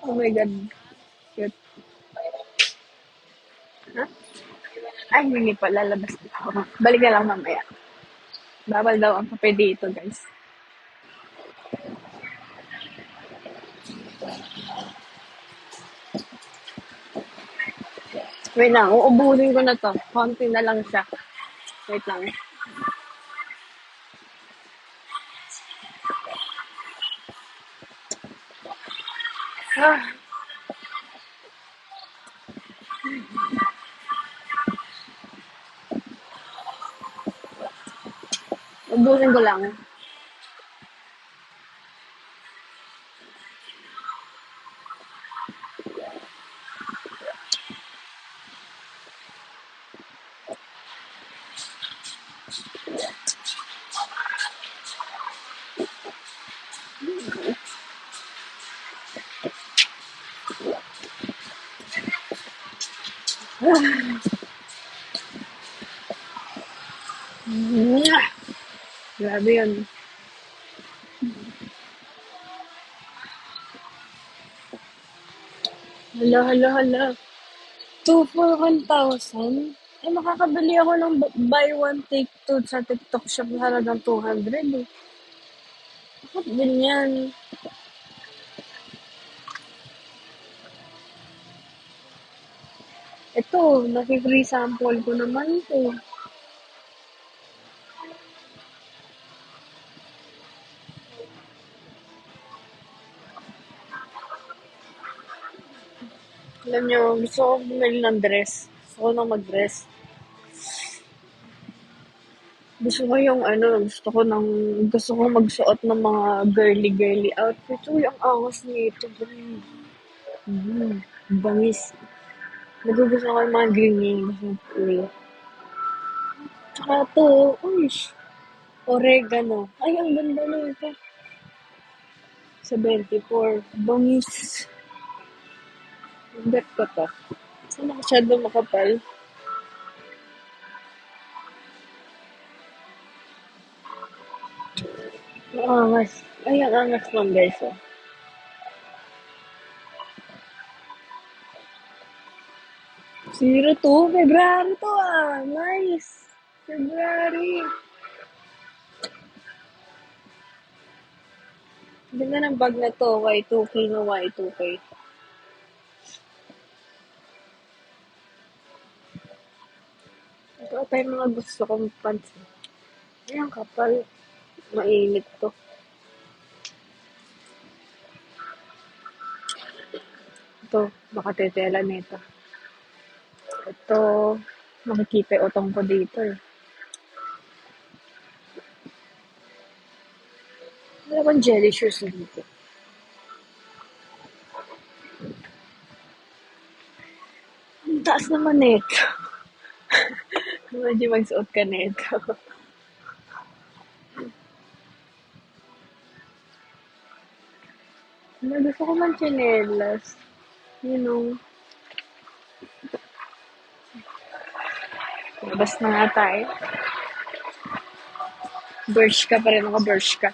Oh my God, cute. Ha? Ay, hindi pa, lalabas na ako. Balik na lang mamaya. Bawal daw ang kape dito, guys. Wait lang, uubusin ko na to. Konti na lang siya. Wait lang. Ah, ubusin ko lang. Mwah! Grabe yun. Hala, hala, hala. 2 for 1,000? Eh, makakabili ako ng buy one, take two sa TikTok shop na halagang 200 eh. Bakit ganyan? Ito, naki-free sample ko naman to. Alam niyo, gusto ko bumili ng dress. Gusto ko na mag-dress. Gusto ko yung ano, gusto ko magsuot ng mga girly-girly outfit. Uy, ang angas nito. Bangis. Nagugusto ko yung mga ganyan. Uy. Tsaka to, uy, oregano. Ay, ang ganda na ito. 74. Bangis. Bet ko to. Sana masyado makapal. Ang angas. Ay, ang angas ng beso. 02. February to ah. Nice. February. Ganda ng bag na to. Y2K na Y2K. Ito tayo mga gusto kong pants. Ay, ang kapal. Mainit to. Ito, makatetela nito. Ito, makikipe utong ko dito eh. Wala bang jelly shoes dito? Ang taas naman nito. Medyo magsuot ka nito. Gusto ko man chinelas. You know, labas na nga tayo. Bershka pa rin ako, Bershka.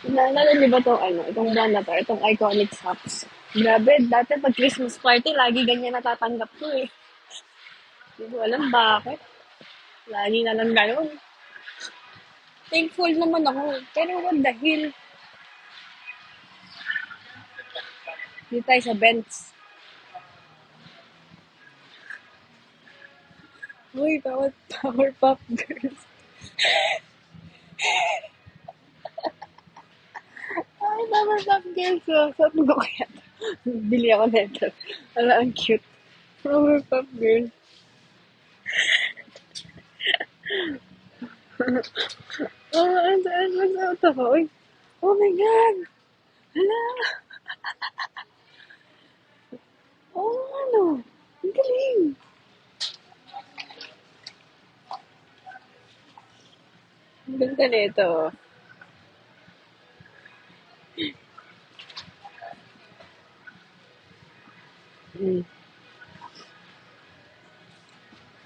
Naalala niyo ba itong itong brand na to, itong Iconic Socks? Grabe, dati pag Christmas party, lagi ganyan natatanggap ko eh. Hindi ko alam bakit. Lagi na lang ganun. Thankful naman ako. Pero what the hell? Dito tayo sa Benz. Uy, Powerpuff Girls. Ay, Powerpuff Girls. Sabi ko kaya to. Bili ako nito. Ala, ang cute. Powerpuff Girls. Oh, ang magsuot ako. Uy. Oh my God. Hala. Oh, ano. Ang galing. Ang ganda nito. Hmm.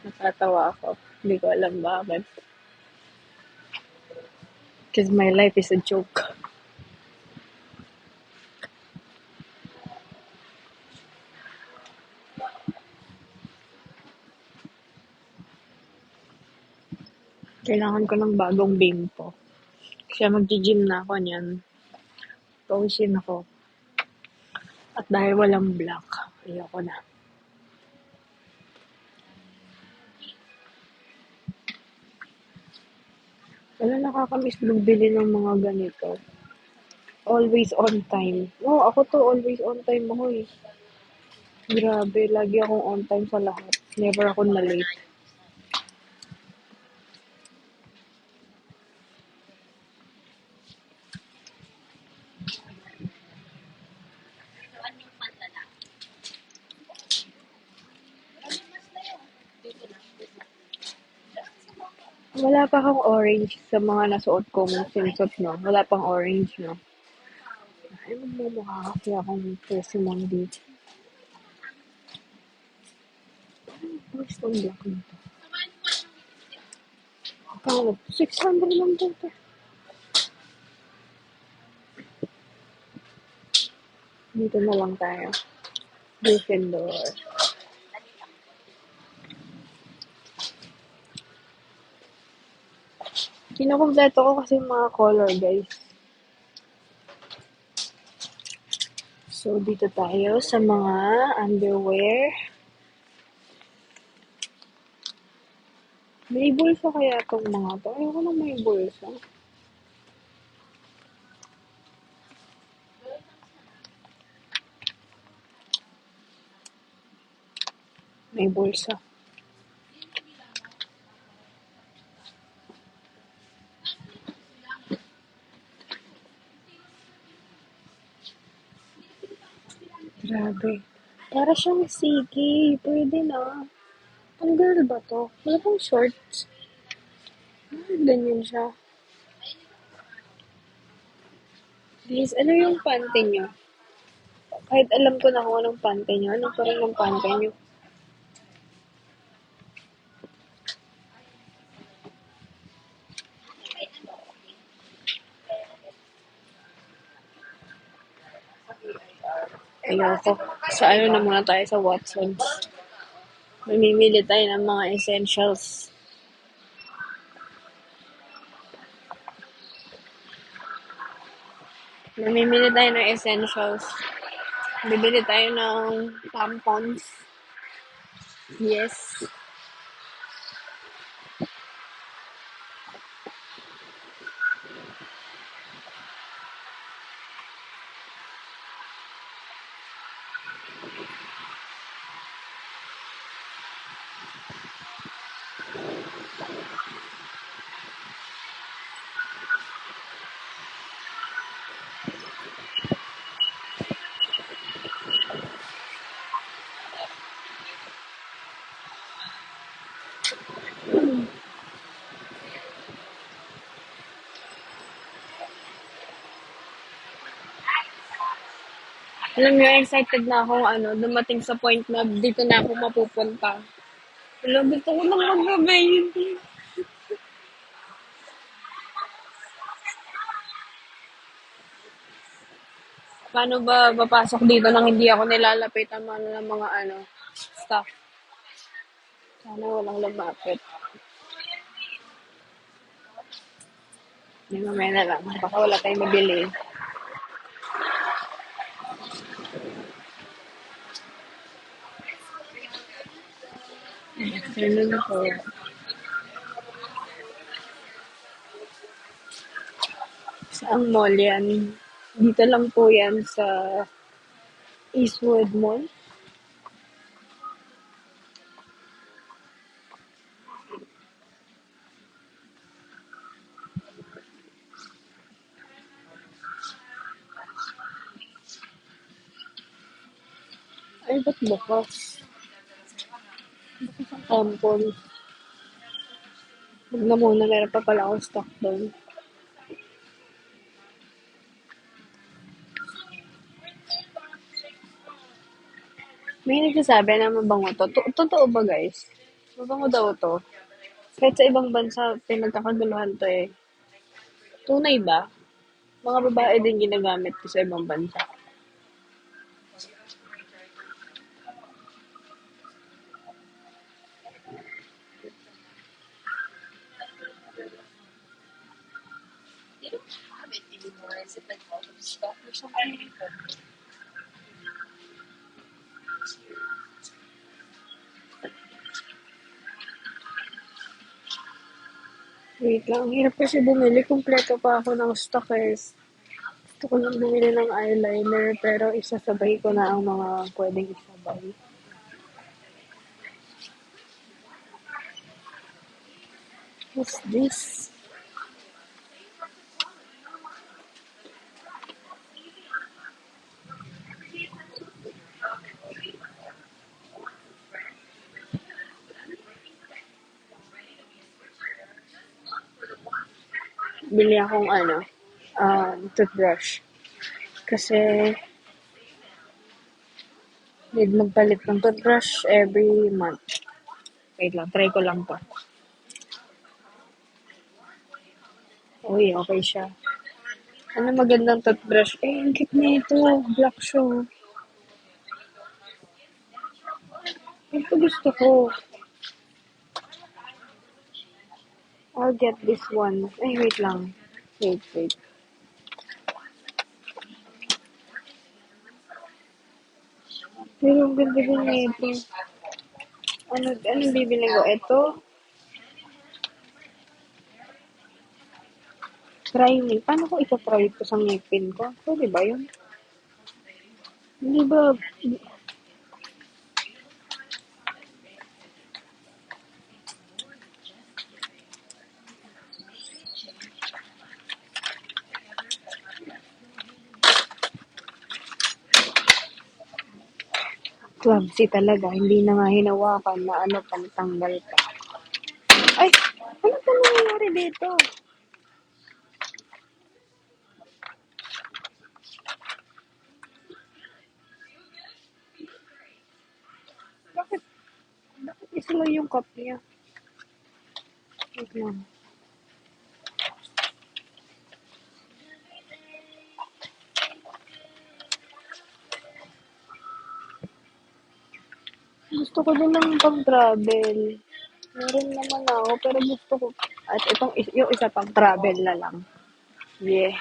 Natatawa ako. Hindi ko alam bakit. Because my life is a joke. Kailangan ko ng bagong bimpo. Kaya magji-gym na ako niyan. Pawisin ako. At dahil walang black, ayoko na. Wala nakakamiss magbili ng mga ganito. Always on time. Oo, ako to, always on time ako eh. Grabe, lagi akong on time sa lahat. Never ako na late. Wala pa akong orange sa mga nasuot kong swimsuit, no? Wala pang orange, no? Ay, magmumukha kasi akong persimmon dito. Where's the black nito? Kano? 600 lang dito. Dito na lang tayo. Gryffindor. Kinukumpleto ko kasi yung mga color, guys. So, dito tayo sa mga underwear. May bulsa kaya itong mga to? Ayoko nang may bulsa. May bulsa. Grabe. Para siyang sige. Pwede na. Pang girl ba to? Wala pang shorts. Ganyan siya. Guys, ano yung pante nyo? Kahit alam ko na kung anong pante nyo. Ano pa rin yung pante nyo? Ayoko. Sa ano na muna tayo sa Watsons. Mamimili tayo ng mga essentials. Mamimili tayo ng essentials. Bibili tayo ng tampons. Yes. Alam niyo, excited na ako dumating sa point na dito na ako mapupunta. Alam, gusto ko nang mag-baby. Paano ba papasok dito nang hindi ako nilalapitan man ng mga staff? Sana walang lumapit. Hindi, mamaya na lang. Baka wala tayong mabili. Afternoon po. Saang mall yan? Dito lang po yan sa Eastwood Mall. Ay, ba't bukas? Temple. Huwag na muna, meron pa pala akong stock doon. May nagsasabi na mabango to. Totoo ba, guys? Mabango daw to. Kahit sa ibang bansa, pinagkakaguluhan to eh. Tunay ba? Mga babae din ginagamit ko sa ibang bansa. Wait lang, ang hirap kasi bumili. Kumpleto pa ako ng stock eh. Gusto ko lang bumili ng eyeliner, pero isasabay ko na ang mga pwedeng isabay. What's this? Bili akong toothbrush. Kasi, need magpalit ng toothbrush every month. Wait lang, try ko lang to. Uy, okay siya. Ano magandang toothbrush? Eh, ang cute nito. Black siya. Ito gusto ko. I'll get this one. Ay, wait lang. Wait. Pero ang ganda din na ito. Anong bibili ko? Ito? Try me. Paano ko ito-try ito sa ngipin ko? Pwede ba yun? Hindi ba, clumsy talaga. Hindi na nga hinawakan na ano, pantanggal pa. Ay! Ano pa nangyayari dito? Bakit, bakit islo yung cup niya? Wait lang. Gusto ko din ng pang-travel. Meron naman ako, pero gusto ko. At yung isa pang travel na lang. Yeah.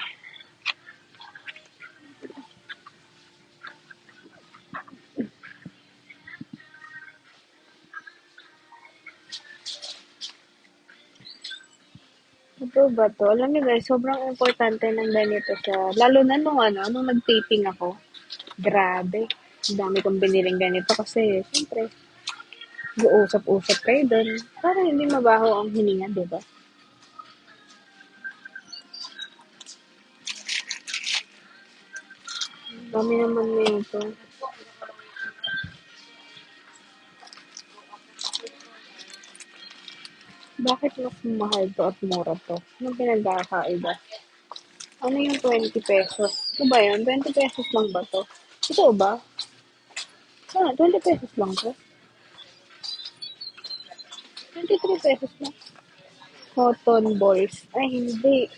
Ito ba to? Alam niyo guys, sobrang importante ng ganito sa, lalo na nung nag-taping ako. Grabe. Ang dami kong biniling ganito kasi, siyempre, uusap-usap kayo doon. Para hindi mabaho ang hininga, di ba? Dami naman nito. Bakit mas mahal to at mura to? Anong pinagkakaiba? Ano yung 20 pesos? Ito ba yun? 20 pesos lang ba to? Ito ba? 20 pesos lang to? 23 pesos lang. Cotton balls. Ay, hindi.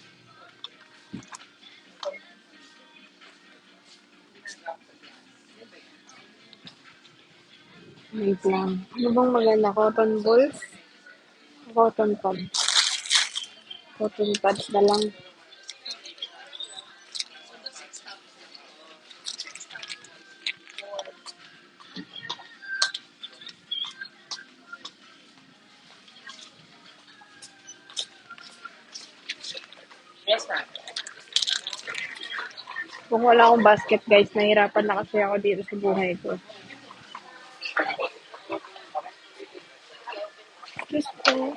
Wait lang. Ano bang maganda? Cotton balls? Cotton pads. Cotton pads na lang. Kung wala akong basket, guys, nahirapan na kasi ako dito sa buhay ko. Diyos ko.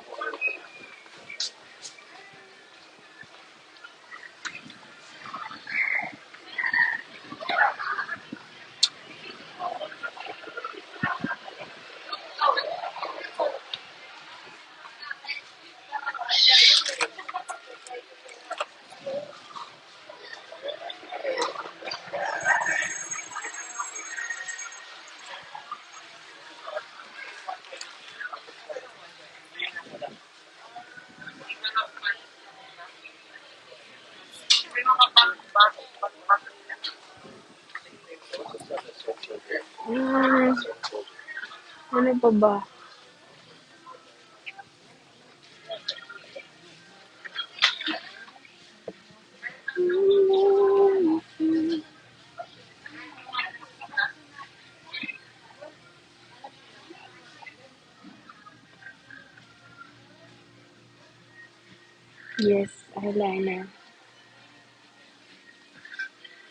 Hmm, ano pa ba? Yes, eyeliner.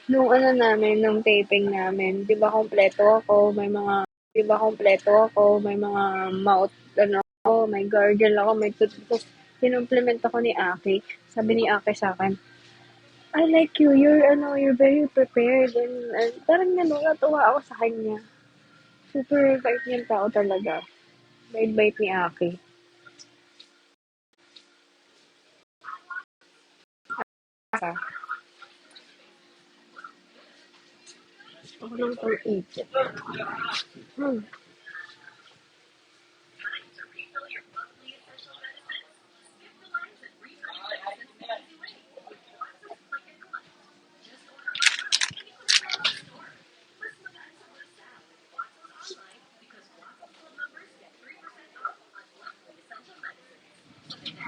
Nung taping namin, 'di ba kompleto ako, may mga mouth, ano ako, may gargle ako, may toothpaste. Kinumplement ako ni Aki. Sabi ni Aki sa akin, I like you, you're very prepared. And parang natuwa ako sa kanya. Super bait niyang tao talaga. Bait-bait ni Aki. Asa, ako lang itong isip. Hmm.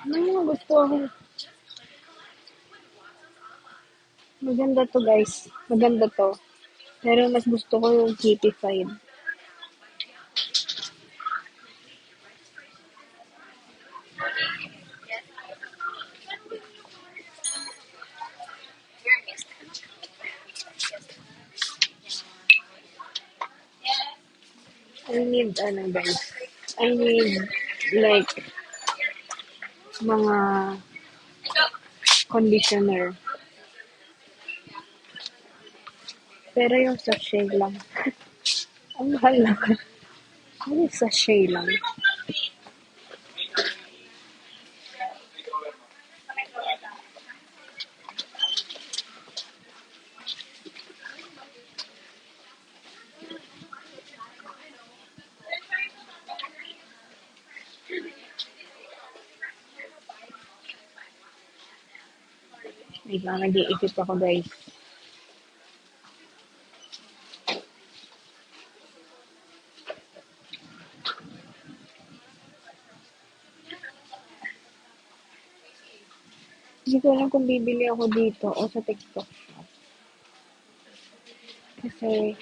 May mga gusto ako. Maganda to guys. Maganda to. Pero mas gusto ko yung Kitty-fied. I need, ano guys. I need, like, mga conditioner. Pero yung sachet lang. Ang mahal lang. Ano yung sachet lang? Wait lang, nag-iisip ako guys. Hindi ko alam kung bibili ako dito o sa TikTok. Kasi,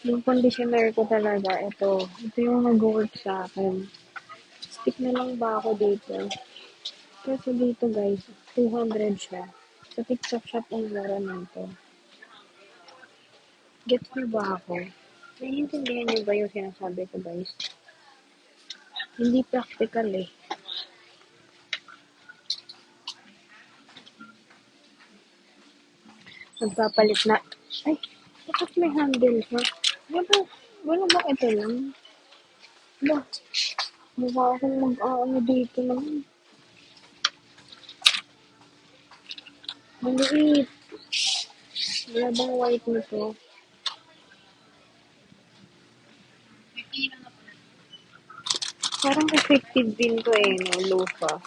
yung conditioner ko talaga, ito yung nag-work sa akin. Stick na lang ba ako dito? Kasi dito guys, 200 siya. Sa TikTok shop ang mura nito. Gets niyo ba ako? Naiintindihan niyo ba yung sinasabi ko guys? Hindi practical eh. Magpapalit na. Ay, bakit may handle siya? Wala ba ito lang? Ba, mukha akong mag-aano dito lang. Maliit. Wala bang white nito? Parang effective din to eh, no? Loofah.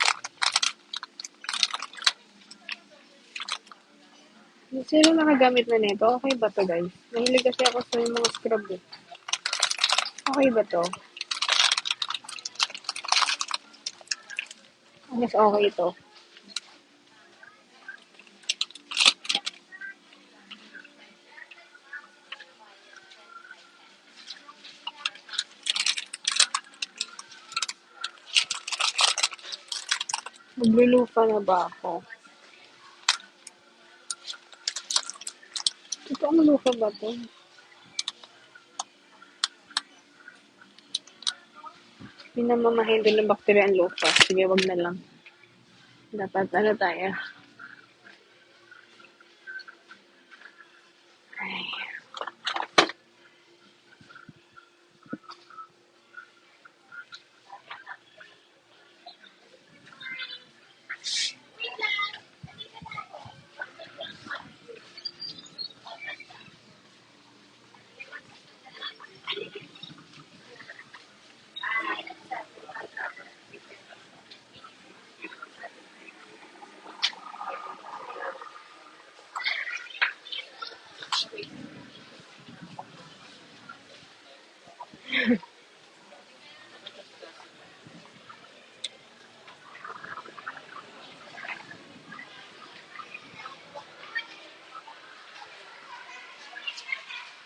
Sino nakagamit na nito? Okay ba to guys? Mahilig kasi ako sa mga scrub eh. Okay ba to? Mas okay ito. Maglulufa na ba ako? Ito ang lufa ba to? Pinamamahin din ng bakterya ang lufa. Sige, wag na lang. Dapat ano tayo? Ay,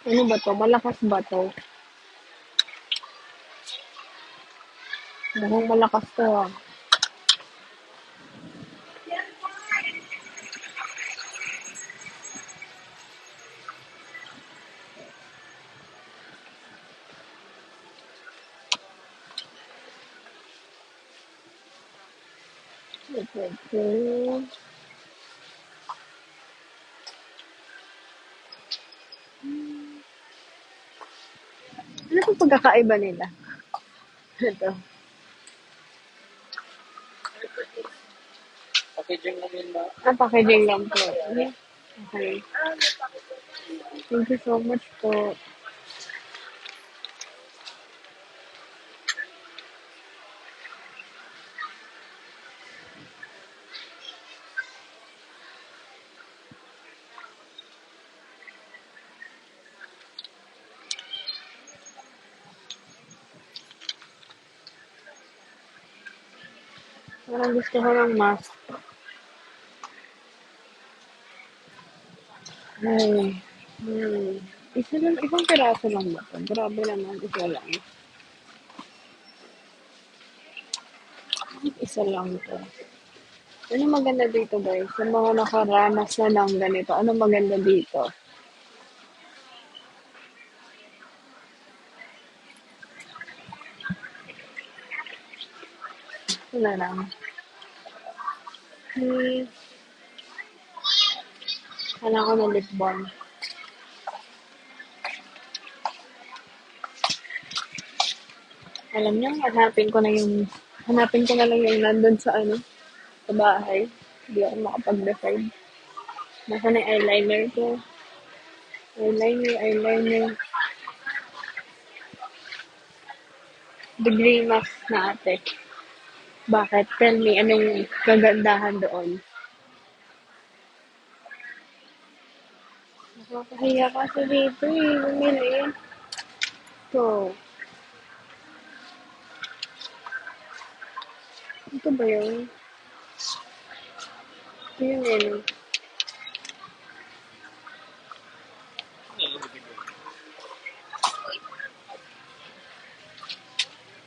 ano ba to? Malakas ba to? Mukhang malakas to ah. Okay. Ano pong pagkakaiba nila? Ito. Packaging lang po. Okay. Okay. Thank you so much po. Parang gusto ko ng mask. Ay. Hmm. Isa lang, isang piraso lang ba 'to? Grabe naman, isa lang. Isa lang 'to. Ano maganda dito guys? Sa mga nakaranas na ng ganito, ano maganda dito? Wala lang. Hmm, kailangan ko ng lip balm. Alam niyo, hanapin ko na lang yung nandun sa ano, sa bahay. Hindi ako makapag-decide. Nasa na yung eyeliner ko. Eyeliner. Degree mask na ate. Bakit? Tell me, anong kagandahan doon? Nakakahiya kasi dito eh, bumili. So, ito ba yun? Ito yun eh.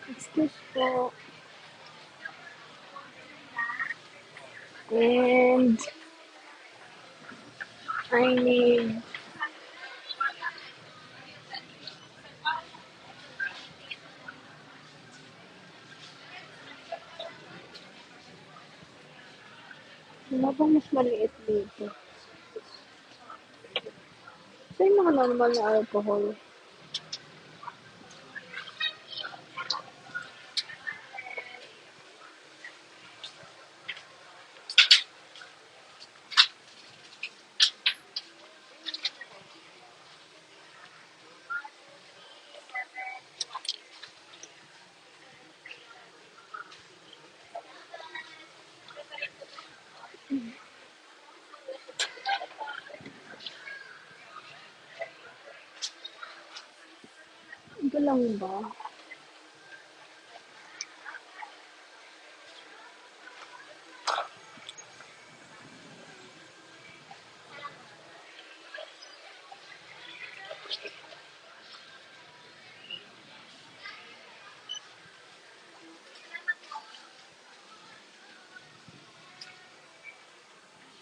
Excuse po. And I need, ano bang mas maliit dito? So, yung mga normal na alcohol. Ito lang ba?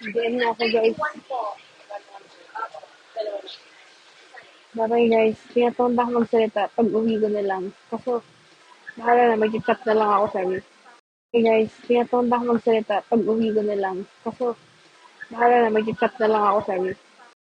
DM na ako guys. Bye guys. Tinatonda ako magsalita pag uwi ko na lang. Kaso, bahala na, mag-chat na lang ako sa inyo. Hey guys, tinatonda ako magsalita pag uwi ko na lang. Kaso, bahala na, mag-chat na lang ako sa inyo.